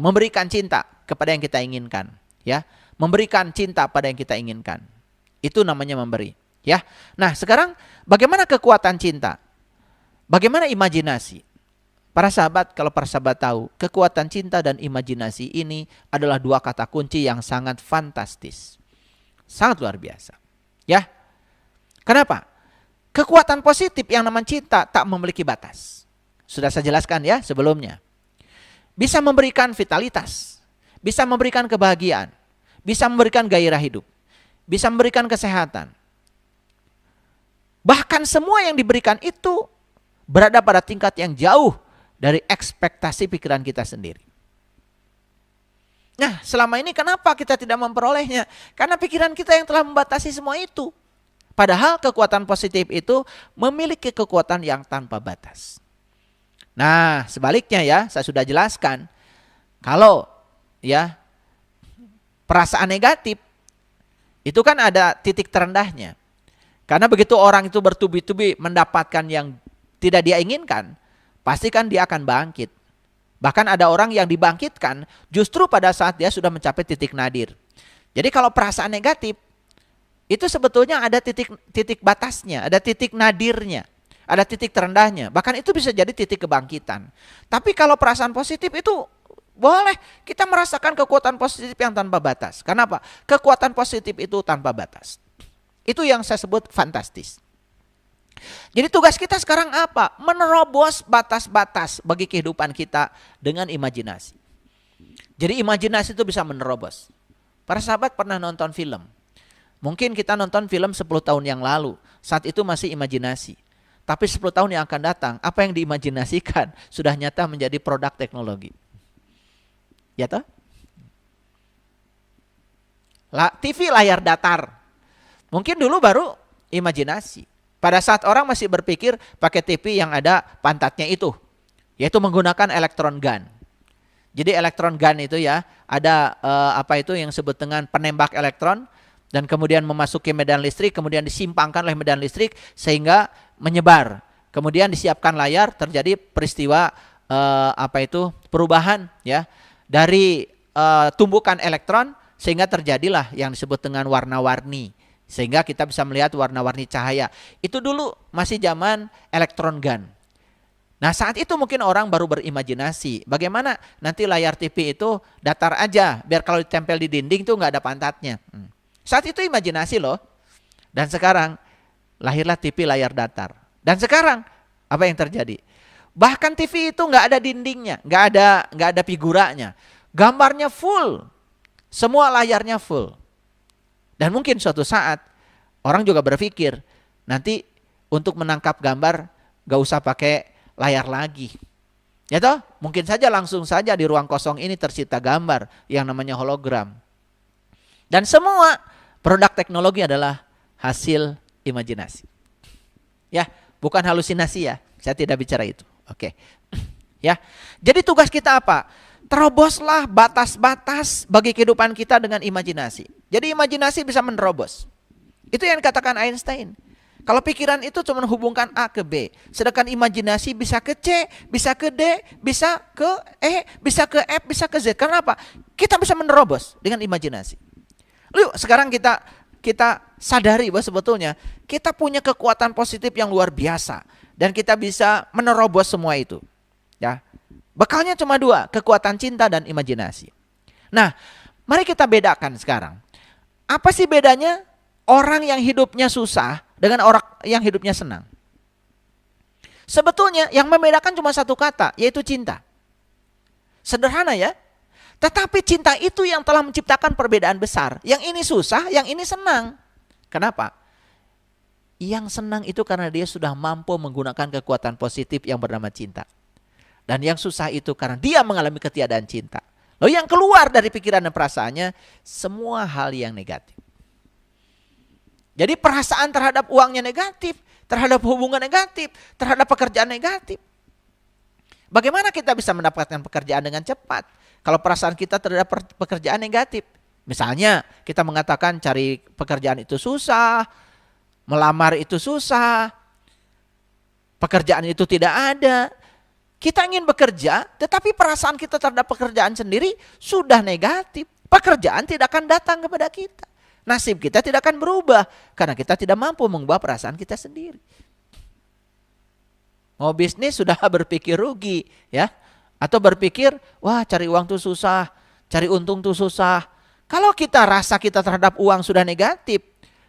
memberikan cinta kepada yang kita inginkan, ya. Memberikan cinta pada yang kita inginkan. Itu namanya memberi, ya. Nah, sekarang bagaimana kekuatan cinta? Bagaimana imajinasi? Para sahabat, kalau para sahabat tahu, kekuatan cinta dan imajinasi ini adalah dua kata kunci yang sangat fantastis. Sangat luar biasa. Ya. Kenapa? Kekuatan positif yang namanya cinta tak memiliki batas. Sudah saya jelaskan ya sebelumnya. Bisa memberikan vitalitas, bisa memberikan kebahagiaan, bisa memberikan gairah hidup, bisa memberikan kesehatan. Bahkan semua yang diberikan itu berada pada tingkat yang jauh dari ekspektasi pikiran kita sendiri. Nah, selama ini kenapa kita tidak memperolehnya? Karena pikiran kita yang telah membatasi semua itu. Padahal kekuatan positif itu memiliki kekuatan yang tanpa batas. Nah, sebaliknya ya, saya sudah jelaskan. Kalau ya perasaan negatif itu kan ada titik terendahnya. Karena begitu orang itu bertubi-tubi mendapatkan yang tidak dia inginkan, pasti kan dia akan bangkit. Bahkan ada orang yang dibangkitkan justru pada saat dia sudah mencapai titik nadir. Jadi kalau perasaan negatif itu sebetulnya ada titik batasnya, ada titik nadirnya, ada titik terendahnya. Bahkan itu bisa jadi titik kebangkitan. Tapi kalau perasaan positif itu boleh kita merasakan kekuatan positif yang tanpa batas. Kenapa? Kekuatan positif itu tanpa batas. Itu yang saya sebut fantastis. Jadi tugas kita sekarang apa? Menerobos batas-batas bagi kehidupan kita dengan imajinasi. Jadi imajinasi itu bisa menerobos. Para sahabat pernah nonton film. Mungkin kita nonton film 10 tahun yang lalu. Saat itu masih imajinasi. Tapi 10 tahun yang akan datang, apa yang diimajinasikan sudah nyata menjadi produk teknologi. Ya toh? TV layar datar. Mungkin dulu baru imajinasi. Pada saat orang masih berpikir pakai TV yang ada pantatnya itu. Yaitu menggunakan elektron gun. Jadi elektron gun itu ya, ada apa itu yang disebut dengan penembak elektron. Dan kemudian memasuki medan listrik, kemudian disimpangkan oleh medan listrik sehingga menyebar. Kemudian disiapkan layar, terjadi peristiwa perubahan ya dari tumbukan elektron sehingga terjadilah yang disebut dengan warna-warni. Sehingga kita bisa melihat warna-warni cahaya. Itu dulu masih zaman elektron gun. Nah saat itu mungkin orang baru berimajinasi. Bagaimana nanti layar TV itu datar aja. Biar kalau ditempel di dinding tuh nggak ada pantatnya. Saat itu imajinasi loh. Dan sekarang lahirlah TV layar datar. Dan sekarang apa yang terjadi? Bahkan TV itu nggak ada dindingnya, nggak ada figuranya. Gambarnya full. Semua layarnya full. Dan mungkin suatu saat orang juga berpikir nanti untuk menangkap gambar nggak usah pakai layar lagi. Ya toh? Mungkin saja langsung saja di ruang kosong ini tercipta gambar yang namanya hologram. Dan semua produk teknologi adalah hasil imajinasi. Ya, bukan halusinasi ya. Saya tidak bicara itu. Oke. Ya. Jadi tugas kita apa? Teroboslah batas-batas bagi kehidupan kita dengan imajinasi. Jadi imajinasi bisa menerobos. Itu yang dikatakan Einstein. Kalau pikiran itu cuma menghubungkan A ke B. Sedangkan imajinasi bisa ke C, bisa ke D, bisa ke E, bisa ke F, bisa ke Z. Karena apa? Kita bisa menerobos dengan imajinasi. Lalu sekarang kita sadari bahwa sebetulnya kita punya kekuatan positif yang luar biasa dan kita bisa menerobos semua itu. Ya, bekalnya cuma dua, kekuatan cinta dan imajinasi. Nah, mari kita bedakan sekarang. Apa sih bedanya orang yang hidupnya susah dengan orang yang hidupnya senang? Sebetulnya yang membedakan cuma satu kata, yaitu cinta. Sederhana ya. Tetapi cinta itu yang telah menciptakan perbedaan besar. Yang ini susah, yang ini senang. Kenapa? Yang senang itu karena dia sudah mampu menggunakan kekuatan positif yang bernama cinta. Dan yang susah itu karena dia mengalami ketiadaan cinta. Lalu yang keluar dari pikiran dan perasaannya, semua hal yang negatif. Jadi perasaan terhadap uangnya negatif, terhadap hubungan negatif, terhadap pekerjaan negatif. Bagaimana kita bisa mendapatkan pekerjaan dengan cepat? Kalau perasaan kita terhadap pekerjaan negatif. Misalnya kita mengatakan cari pekerjaan itu susah, melamar itu susah, pekerjaan itu tidak ada. Kita ingin bekerja, tetapi perasaan kita terhadap pekerjaan sendiri sudah negatif. Pekerjaan tidak akan datang kepada kita. Nasib kita tidak akan berubah karena kita tidak mampu mengubah perasaan kita sendiri. Mau bisnis sudah berpikir rugi, ya. Atau berpikir, wah cari uang tuh susah, cari untung tuh susah. Kalau kita rasa kita terhadap uang sudah negatif,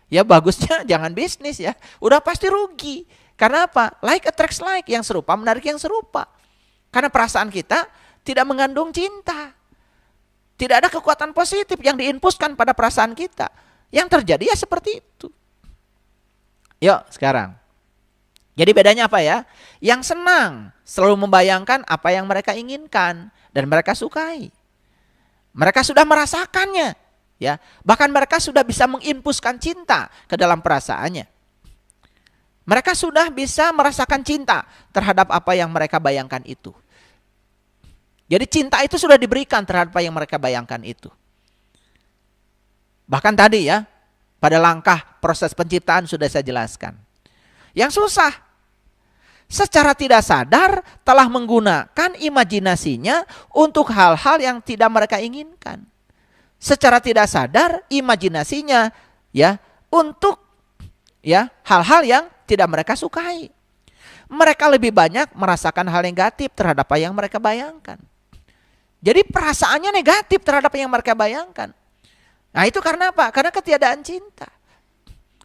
ya bagusnya jangan bisnis ya. Udah pasti rugi. Karena apa? Like attracts like, yang serupa menarik yang serupa. Karena perasaan kita tidak mengandung cinta. Tidak ada kekuatan positif yang diinpuskan pada perasaan kita. Yang terjadi ya seperti itu. Yuk sekarang. Jadi bedanya apa ya? Yang senang selalu membayangkan apa yang mereka inginkan dan mereka sukai. Mereka sudah merasakannya, ya. Bahkan mereka sudah bisa menginpuskan cinta ke dalam perasaannya. Mereka sudah bisa merasakan cinta terhadap apa yang mereka bayangkan itu. Jadi cinta itu sudah diberikan terhadap apa yang mereka bayangkan itu. Bahkan tadi ya, pada langkah proses penciptaan sudah saya jelaskan. Yang susah, secara tidak sadar telah menggunakan imajinasinya untuk hal-hal yang tidak mereka inginkan. Secara tidak sadar imajinasinya ya untuk ya hal-hal yang tidak mereka sukai. Mereka lebih banyak merasakan hal negatif terhadap apa yang mereka bayangkan. Jadi perasaannya negatif terhadap apa yang mereka bayangkan. Nah itu karena apa? Karena ketiadaan cinta.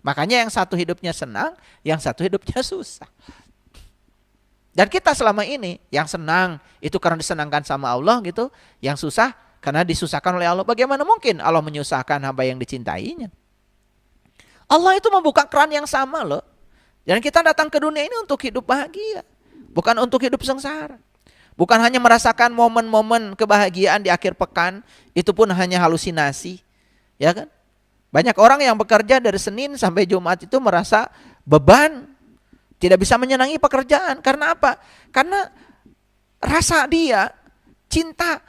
Makanya yang satu hidupnya senang, yang satu hidupnya susah. Dan kita selama ini yang senang itu karena disenangkan sama Allah gitu, yang susah karena disusahkan oleh Allah. Bagaimana mungkin Allah menyusahkan hamba yang dicintainya? Allah itu membuka keran yang sama loh. Dan kita datang ke dunia ini untuk hidup bahagia, bukan untuk hidup sengsara. Bukan hanya merasakan momen-momen kebahagiaan di akhir pekan, itu pun hanya halusinasi, ya kan? Banyak orang yang bekerja dari Senin sampai Jumat itu merasa beban, tidak bisa menyenangi pekerjaan. Karena apa? Karena rasa dia cinta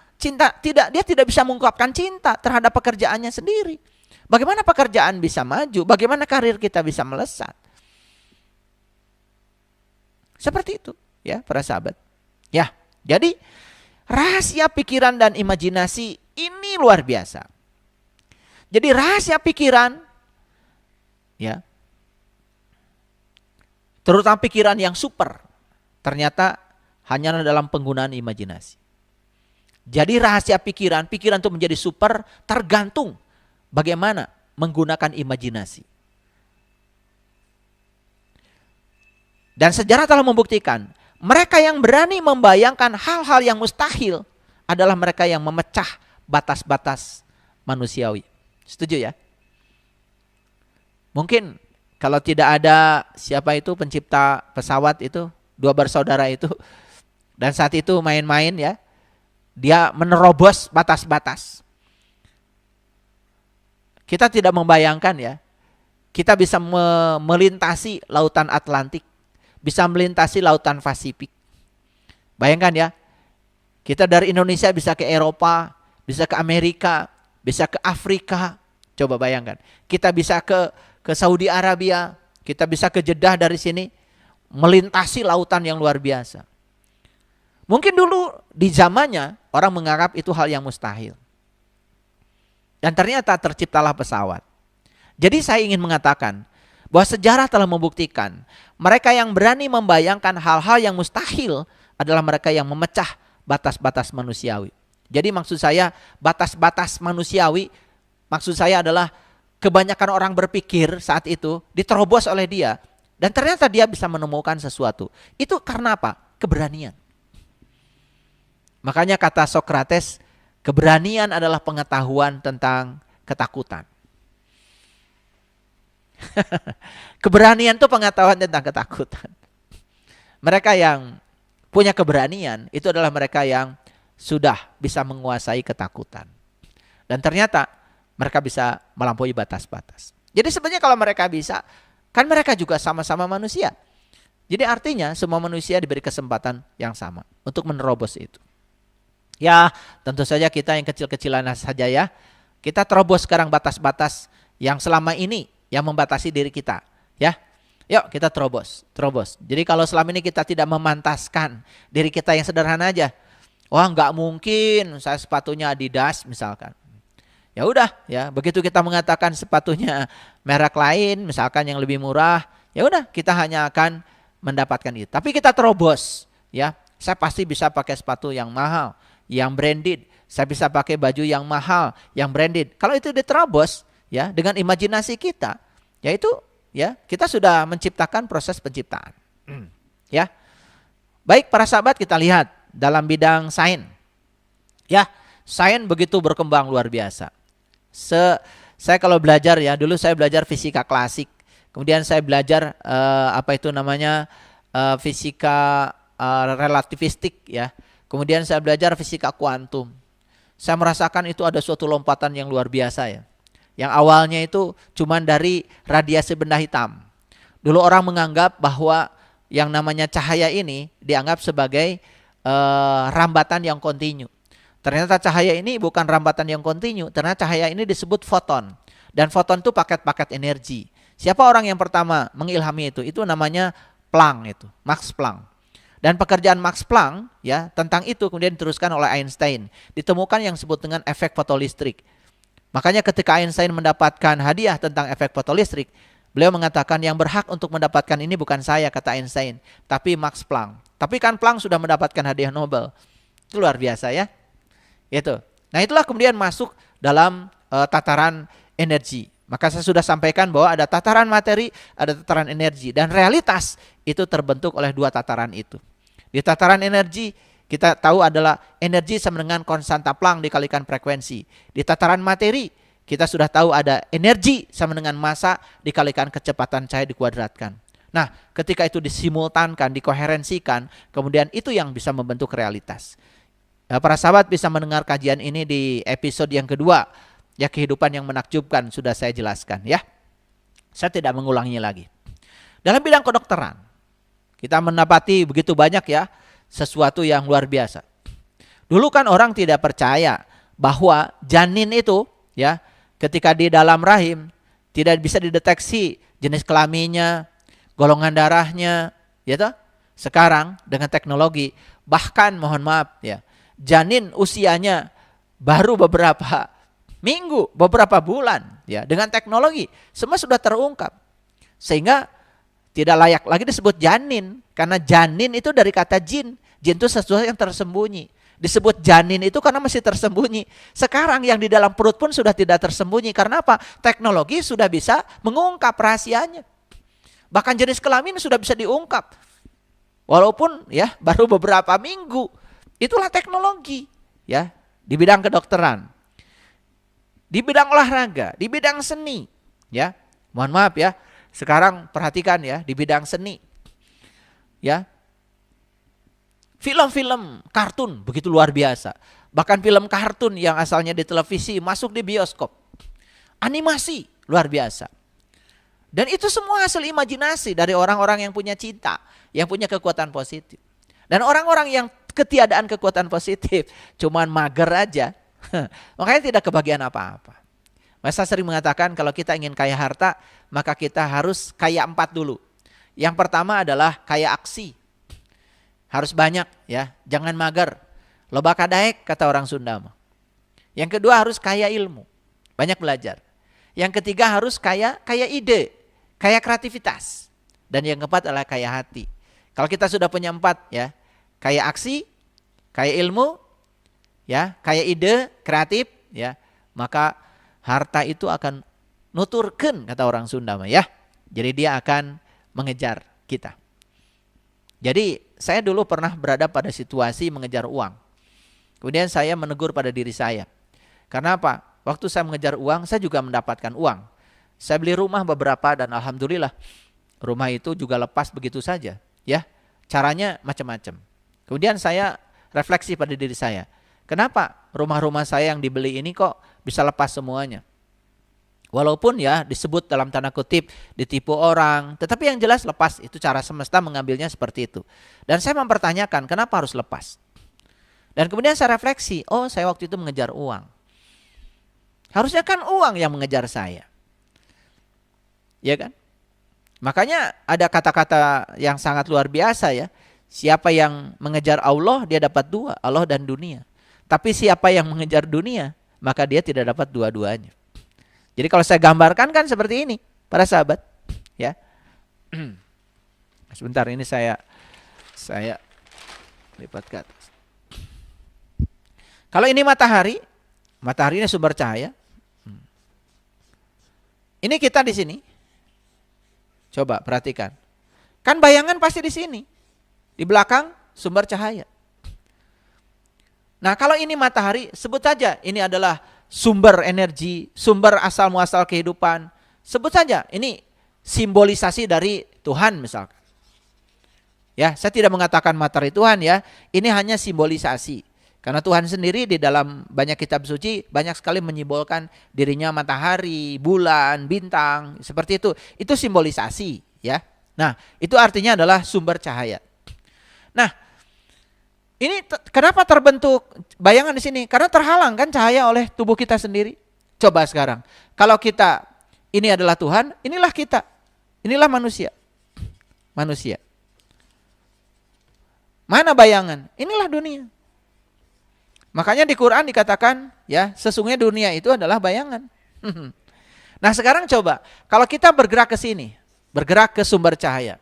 dia tidak bisa mengungkapkan cinta terhadap pekerjaannya sendiri. Bagaimana pekerjaan bisa maju? Bagaimana karir kita bisa melesat? Seperti itu, ya, para sahabat. Ya, jadi rahasia pikiran dan imajinasi ini luar biasa. Jadi rahasia pikiran, ya, terutama pikiran yang super, ternyata hanya dalam penggunaan imajinasi. Jadi rahasia pikiran itu menjadi super tergantung bagaimana menggunakan imajinasi. Dan sejarah telah membuktikan, mereka yang berani membayangkan hal-hal yang mustahil adalah mereka yang memecah batas-batas manusiawi. Setuju ya? Mungkin kalau tidak ada siapa itu pencipta pesawat itu, dua bersaudara itu, dan saat itu main-main ya, dia menerobos batas-batas. Kita tidak membayangkan ya, kita bisa melintasi lautan Atlantik, bisa melintasi lautan Pasifik. Bayangkan ya, kita dari Indonesia bisa ke Eropa, bisa ke Amerika, bisa ke Afrika. Coba bayangkan, kita bisa ke Saudi Arabia, kita bisa ke Jeddah dari sini, melintasi lautan yang luar biasa. Mungkin dulu di zamannya orang menganggap itu hal yang mustahil. Dan ternyata terciptalah pesawat. Jadi saya ingin mengatakan bahwa sejarah telah membuktikan mereka yang berani membayangkan hal-hal yang mustahil adalah mereka yang memecah batas-batas manusiawi. Jadi maksud saya batas-batas manusiawi, maksud saya adalah kebanyakan orang berpikir saat itu diterobos oleh dia. Dan ternyata dia bisa menemukan sesuatu. Itu karena apa? Keberanian. Makanya kata Sokrates, keberanian adalah pengetahuan tentang ketakutan. Keberanian itu pengetahuan tentang ketakutan. Mereka yang punya keberanian itu adalah mereka yang sudah bisa menguasai ketakutan. Dan ternyata mereka bisa melampaui batas-batas. Jadi sebenarnya kalau mereka bisa, kan mereka juga sama-sama manusia. Jadi artinya semua manusia diberi kesempatan yang sama untuk menerobos itu. Ya, tentu saja kita yang kecil-kecilan saja ya. Kita terobos sekarang batas-batas yang selama ini yang membatasi diri kita, ya. Yuk kita terobos. Jadi kalau selama ini kita tidak memantaskan diri kita yang sederhana aja. Wah, nggak mungkin saya sepatunya Adidas misalkan. Ya udah, ya, begitu kita mengatakan sepatunya merek lain, misalkan yang lebih murah, ya udah kita hanya akan mendapatkan itu. Tapi kita terobos, ya. Saya pasti bisa pakai sepatu yang mahal, yang branded. Saya bisa pakai baju yang mahal, yang branded. Kalau itu diterobos, ya, dengan imajinasi kita, yaitu, ya, kita sudah menciptakan proses penciptaan. Ya. Baik para sahabat, kita lihat dalam bidang sains. Ya, sains begitu berkembang luar biasa. Saya kalau belajar ya, dulu saya belajar fisika klasik. Kemudian saya belajar fisika relativistik ya. Kemudian saya belajar fisika kuantum. Saya merasakan itu ada suatu lompatan yang luar biasa ya. Yang awalnya itu cuma dari radiasi benda hitam. Dulu orang menganggap bahwa yang namanya cahaya ini dianggap sebagai rambatan yang kontinu. Ternyata cahaya ini bukan rambatan yang kontinu, ternyata cahaya ini disebut foton. Dan foton itu paket-paket energi. Siapa orang yang pertama mengilhami itu? Itu namanya Planck itu, Max Planck. Dan pekerjaan Max Planck ya tentang itu kemudian diteruskan oleh Einstein. Ditemukan yang disebut dengan efek fotolistrik. Makanya ketika Einstein mendapatkan hadiah tentang efek fotolistrik, beliau mengatakan yang berhak untuk mendapatkan ini bukan saya, kata Einstein, tapi Max Planck. Tapi kan Planck sudah mendapatkan hadiah Nobel. Itu luar biasa ya. Itu. Nah itulah kemudian masuk dalam tataran energi. Maka saya sudah sampaikan bahwa ada tataran materi, ada tataran energi. Dan realitas itu terbentuk oleh dua tataran itu. Di tataran energi kita tahu adalah energi sama dengan konstanta Planck dikalikan frekuensi. Di tataran materi kita sudah tahu ada energi sama dengan massa dikalikan kecepatan cahaya dikuadratkan. Nah, ketika itu disimultankan, dikoherensikan, kemudian itu yang bisa membentuk realitas. Para sahabat bisa mendengar kajian ini di episode yang kedua. Ya, kehidupan yang menakjubkan sudah saya jelaskan ya. Saya tidak mengulanginya lagi. Dalam bidang kedokteran, kita mendapati begitu banyak ya sesuatu yang luar biasa. Dulu kan orang tidak percaya bahwa janin itu ya ketika di dalam rahim tidak bisa dideteksi jenis kelaminnya, golongan darahnya, ya toh? Sekarang dengan teknologi bahkan mohon maaf ya, janin usianya baru beberapa minggu, beberapa bulan ya, dengan teknologi semua sudah terungkap. Sehingga tidak layak lagi disebut janin karena janin itu dari kata jin. Jin itu sesuatu yang tersembunyi. Disebut janin itu karena masih tersembunyi. Sekarang yang di dalam perut pun sudah tidak tersembunyi. Karena apa? Teknologi sudah bisa mengungkap rahasianya. Bahkan jenis kelamin sudah bisa diungkap. Walaupun ya baru beberapa minggu. Itulah teknologi ya di bidang kedokteran. Di bidang olahraga, di bidang seni, ya, mohon maaf ya, sekarang perhatikan ya, di bidang seni, ya, film-film kartun begitu luar biasa, bahkan film kartun yang asalnya di televisi masuk di bioskop, animasi luar biasa, dan itu semua hasil imajinasi dari orang-orang yang punya cinta, yang punya kekuatan positif, dan orang-orang yang ketiadaan kekuatan positif, cuman mager aja. Makanya tidak kebagian apa-apa. Saya sering mengatakan kalau kita ingin kaya harta, maka kita harus kaya 4 dulu. Yang pertama adalah kaya aksi. Harus banyak ya, jangan mager. Loba kadaek kata orang Sunda. Yang kedua harus kaya ilmu, banyak belajar. Yang ketiga harus kaya ide, kaya kreativitas. Dan yang keempat adalah kaya hati. Kalau kita sudah punya 4 ya, kaya aksi, kaya ilmu, ya, kaya ide, kreatif, ya, maka harta itu akan nuturkeun kata orang Sunda ya. Jadi dia akan mengejar kita. Jadi saya dulu pernah berada pada situasi mengejar uang. Kemudian saya menegur pada diri saya. Karena apa? Waktu saya mengejar uang, saya juga mendapatkan uang. Saya beli rumah beberapa dan alhamdulillah rumah itu juga lepas begitu saja, ya. Caranya macam-macam. Kemudian saya refleksi pada diri saya. Kenapa rumah-rumah saya yang dibeli ini kok bisa lepas semuanya? Walaupun ya disebut dalam tanda kutip ditipu orang, tetapi yang jelas lepas, itu cara semesta mengambilnya seperti itu. Dan saya mempertanyakan kenapa harus lepas? Dan kemudian saya refleksi, oh saya waktu itu mengejar uang. Harusnya kan uang yang mengejar saya. Ya kan? Makanya ada kata-kata yang sangat luar biasa ya. Siapa yang mengejar Allah dia dapat 2, Allah dan dunia. Tapi siapa yang mengejar dunia, maka dia tidak dapat dua-duanya. Jadi kalau saya gambarkan kan seperti ini, para sahabat, ya. Sebentar ini saya lipat ke atas. Kalau ini matahari ini sumber cahaya. Ini kita di sini. Coba perhatikan. Kan bayangan pasti di sini. Di belakang sumber cahaya. Nah kalau ini matahari, sebut saja ini adalah sumber energi, sumber asal muasal kehidupan. Sebut saja ini simbolisasi dari Tuhan misalkan. Ya, saya tidak mengatakan matahari Tuhan ya, ini hanya simbolisasi. Karena Tuhan sendiri di dalam banyak kitab suci banyak sekali menyimbolkan dirinya matahari, bulan, bintang, seperti itu. Itu simbolisasi ya. Nah, itu artinya adalah sumber cahaya. Nah, ini kenapa terbentuk bayangan di sini? Karena terhalang kan cahaya oleh tubuh kita sendiri. Coba sekarang, kalau kita ini adalah Tuhan, inilah kita. Inilah manusia. Manusia. Mana bayangan? Inilah dunia. Makanya di Quran dikatakan, ya, sesungguhnya dunia itu adalah bayangan. Nah, sekarang coba, kalau kita bergerak ke sini, bergerak ke sumber cahaya,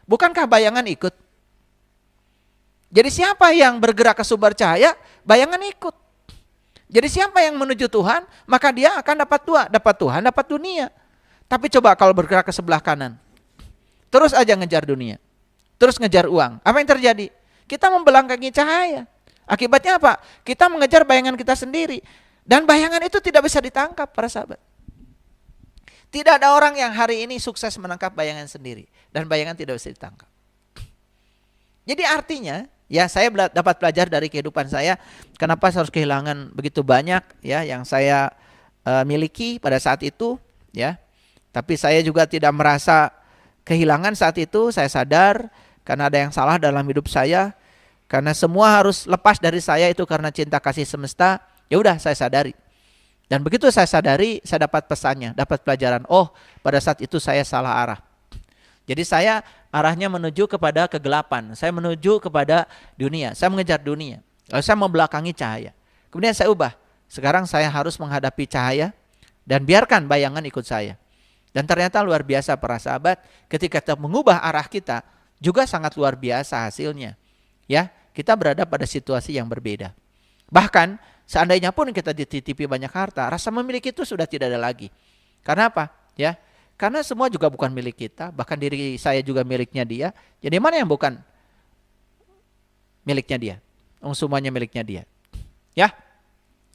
bukankah bayangan ikut? Jadi siapa yang bergerak ke sumber cahaya, bayangan ikut. Jadi siapa yang menuju Tuhan, maka dia akan dapat Tuhan, dapat dunia. Tapi coba kalau bergerak ke sebelah kanan, terus aja ngejar dunia, terus ngejar uang, apa yang terjadi? Kita membelakangi cahaya. Akibatnya apa? Kita mengejar bayangan kita sendiri. Dan bayangan itu tidak bisa ditangkap, para sahabat. Tidak ada orang yang hari ini sukses menangkap bayangan sendiri. Dan bayangan tidak bisa ditangkap. Jadi artinya, ya saya dapat belajar dari kehidupan saya, kenapa saya harus kehilangan begitu banyak ya yang saya miliki pada saat itu, ya. Tapi saya juga tidak merasa kehilangan saat itu. Saya sadar karena ada yang salah dalam hidup saya, karena semua harus lepas dari saya itu karena cinta kasih semesta. Ya udah, saya sadari. Dan begitu saya sadari, saya dapat pesannya, dapat pelajaran. Oh, pada saat itu saya salah arah. Jadi saya arahnya menuju kepada kegelapan. Saya menuju kepada dunia. Saya mengejar dunia. Lalu saya membelakangi cahaya. Kemudian saya ubah. Sekarang saya harus menghadapi cahaya dan biarkan bayangan ikut saya. Dan ternyata luar biasa para sahabat, ketika kita mengubah arah kita, juga sangat luar biasa hasilnya. Ya, kita berada pada situasi yang berbeda. Bahkan seandainya pun kita dititipi banyak harta, rasa memiliki itu sudah tidak ada lagi. Karena apa? Ya, karena semua juga bukan milik kita, bahkan diri saya juga miliknya dia. Jadi mana yang bukan miliknya dia? Semuanya miliknya dia. Ya,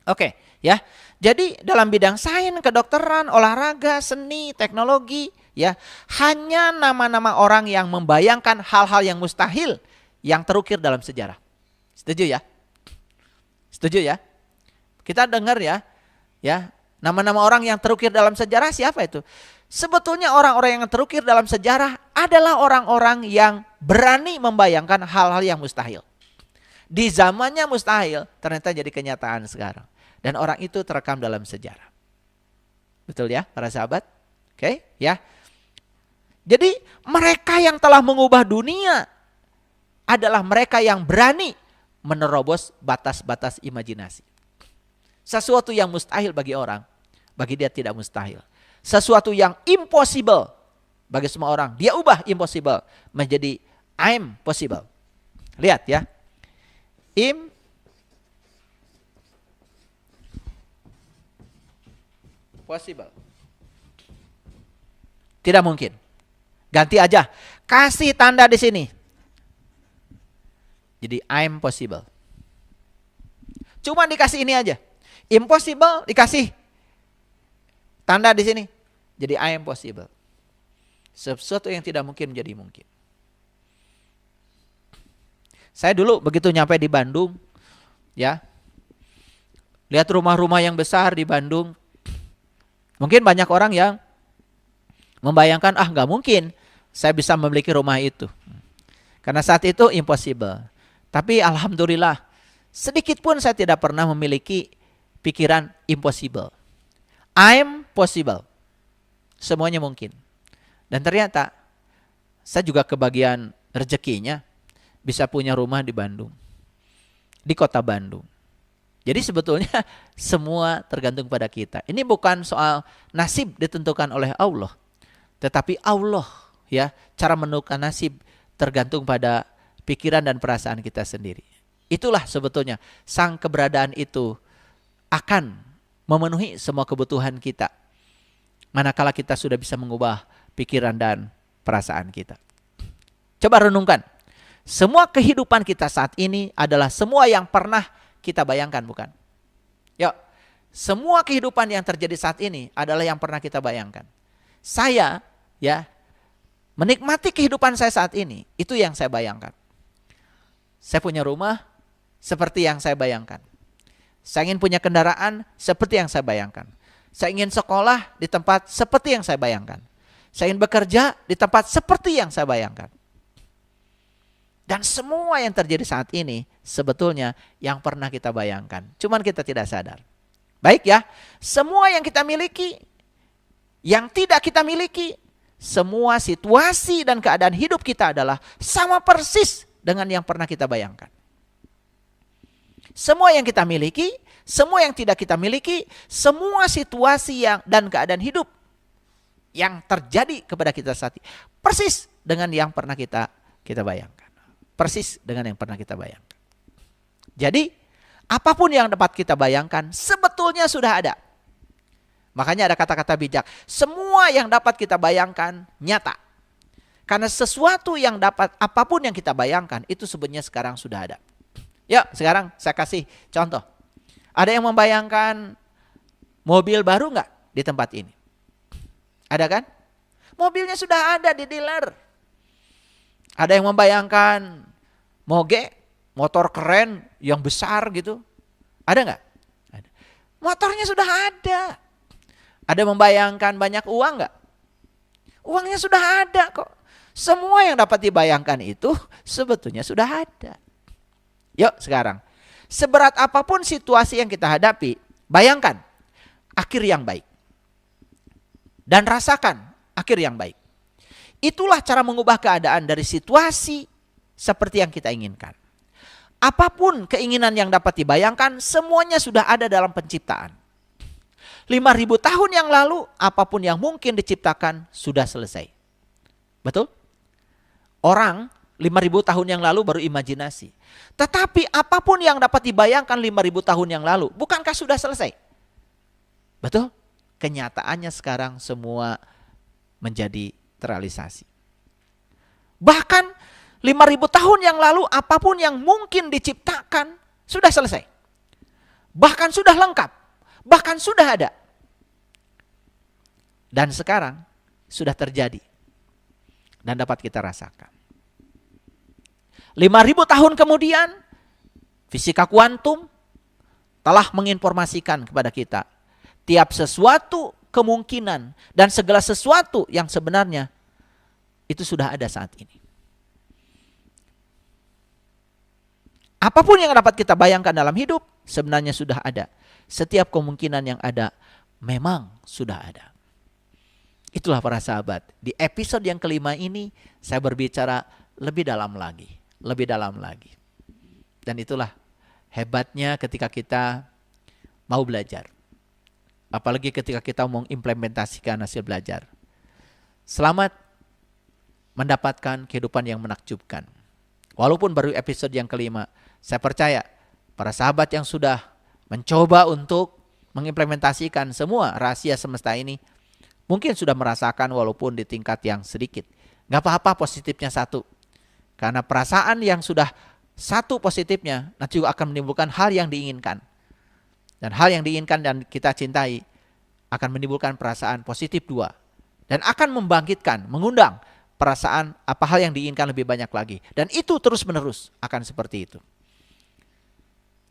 oke, ya. Jadi dalam bidang sains, kedokteran, olahraga, seni, teknologi, ya, hanya nama-nama orang yang membayangkan hal-hal yang mustahil yang terukir dalam sejarah. Setuju ya? Setuju ya? Kita dengar ya, nama-nama orang yang terukir dalam sejarah siapa itu? Sebetulnya orang-orang yang terukir dalam sejarah adalah orang-orang yang berani membayangkan hal-hal yang mustahil. Di zamannya mustahil, ternyata jadi kenyataan sekarang. Dan orang itu terekam dalam sejarah. Betul ya, para sahabat? Oke, ya. Jadi mereka yang telah mengubah dunia adalah mereka yang berani menerobos batas-batas imajinasi. Sesuatu yang mustahil bagi orang, bagi dia tidak mustahil. Sesuatu yang impossible bagi semua orang, dia ubah impossible menjadi I'm possible. Lihat ya. Impossible. Tidak mungkin. Ganti aja. Kasih tanda di sini. Jadi I'm possible. Cuma dikasih ini aja. Impossible dikasih tanda di sini. Jadi I am possible. Sesuatu yang tidak mungkin menjadi mungkin. Saya dulu begitu nyampe di Bandung, ya, lihat rumah-rumah yang besar di Bandung. Mungkin banyak orang yang membayangkan, nggak mungkin saya bisa memiliki rumah itu. Karena saat itu impossible. Tapi alhamdulillah, sedikit pun saya tidak pernah memiliki pikiran impossible. I'm possible. Semuanya mungkin. Dan ternyata saya juga kebagian rezekinya bisa punya rumah di Bandung. Di kota Bandung. Jadi sebetulnya semua tergantung pada kita. Ini bukan soal nasib ditentukan oleh Allah. Tetapi Allah, ya, cara menentukan nasib tergantung pada pikiran dan perasaan kita sendiri. Itulah sebetulnya sang keberadaan itu akan memenuhi semua kebutuhan kita. Manakala kita sudah bisa mengubah pikiran dan perasaan kita. Coba renungkan. Semua kehidupan kita saat ini adalah semua yang pernah kita bayangkan, bukan? Yuk, semua kehidupan yang terjadi saat ini adalah yang pernah kita bayangkan. Saya, ya, menikmati kehidupan saya saat ini, itu yang saya bayangkan. Saya punya rumah seperti yang saya bayangkan. Saya ingin punya kendaraan seperti yang saya bayangkan. Saya ingin sekolah di tempat seperti yang saya bayangkan. Saya ingin bekerja di tempat seperti yang saya bayangkan. Dan semua yang terjadi saat ini sebetulnya yang pernah kita bayangkan. Cuman kita tidak sadar. Baik ya, semua yang kita miliki, yang tidak kita miliki, semua situasi dan keadaan hidup kita adalah sama persis dengan yang pernah kita bayangkan. Semua yang kita miliki, semua yang tidak kita miliki, semua situasi yang dan keadaan hidup yang terjadi kepada kita saat ini persis dengan yang pernah kita bayangkan. Persis dengan yang pernah kita bayangkan. Jadi Apapun yang dapat kita bayangkan sebetulnya sudah ada. Makanya ada kata-kata bijak. Semua yang dapat kita bayangkan nyata. Karena sesuatu yang dapat, apapun yang kita bayangkan itu sebenarnya sekarang sudah ada. Yuk sekarang saya kasih contoh. Ada yang membayangkan mobil baru nggak di tempat ini? Ada kan? Mobilnya sudah ada di dealer. Ada yang membayangkan moge, motor keren yang besar gitu. Ada nggak? Ada. Motornya sudah ada. Ada membayangkan banyak uang nggak? Uangnya sudah ada kok. Semua yang dapat dibayangkan itu sebetulnya sudah ada. Yuk sekarang, seberat apapun situasi yang kita hadapi, bayangkan akhir yang baik. Dan rasakan akhir yang baik. Itulah cara mengubah keadaan dari situasi seperti yang kita inginkan. Apapun keinginan yang dapat dibayangkan, semuanya sudah ada dalam penciptaan. 5.000 tahun yang lalu, apapun yang mungkin diciptakan sudah selesai. Betul? Orang 5.000 tahun yang lalu baru imajinasi. Tetapi apapun yang dapat dibayangkan 5.000 tahun yang lalu, bukankah sudah selesai? Betul? Kenyataannya sekarang semua menjadi terrealisasi. Bahkan 5.000 tahun yang lalu apapun yang mungkin diciptakan sudah selesai. Bahkan sudah lengkap. Bahkan sudah ada. Dan sekarang sudah terjadi. Dan dapat kita rasakan. 5.000 tahun kemudian fisika kuantum telah menginformasikan kepada kita tiap sesuatu kemungkinan dan segala sesuatu yang sebenarnya itu sudah ada saat ini. Apapun yang dapat kita bayangkan dalam hidup sebenarnya sudah ada. Setiap kemungkinan yang ada memang sudah ada. Itulah para sahabat. Di episode yang kelima ini saya berbicara lebih dalam lagi. Lebih dalam lagi. Dan itulah hebatnya ketika kita mau belajar. Apalagi ketika kita mau mengimplementasikan hasil belajar. Selamat mendapatkan kehidupan yang menakjubkan. Walaupun baru episode yang kelima, saya percaya para sahabat yang sudah mencoba untuk mengimplementasikan semua rahasia semesta ini, mungkin sudah merasakan walaupun di tingkat yang sedikit. Gak apa-apa positifnya satu. Karena perasaan yang sudah satu positifnya nanti juga akan menimbulkan hal yang diinginkan. Dan hal yang diinginkan dan kita cintai akan menimbulkan perasaan positif dua. Dan akan membangkitkan, mengundang perasaan apa hal yang diinginkan lebih banyak lagi. Dan itu terus menerus akan seperti itu.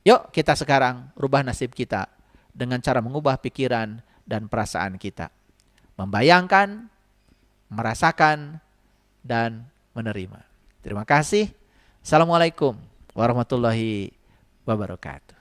Yuk kita sekarang rubah nasib kita dengan cara mengubah pikiran dan perasaan kita. Membayangkan, merasakan, dan menerima. Terima kasih. Assalamualaikum warahmatullahi wabarakatuh.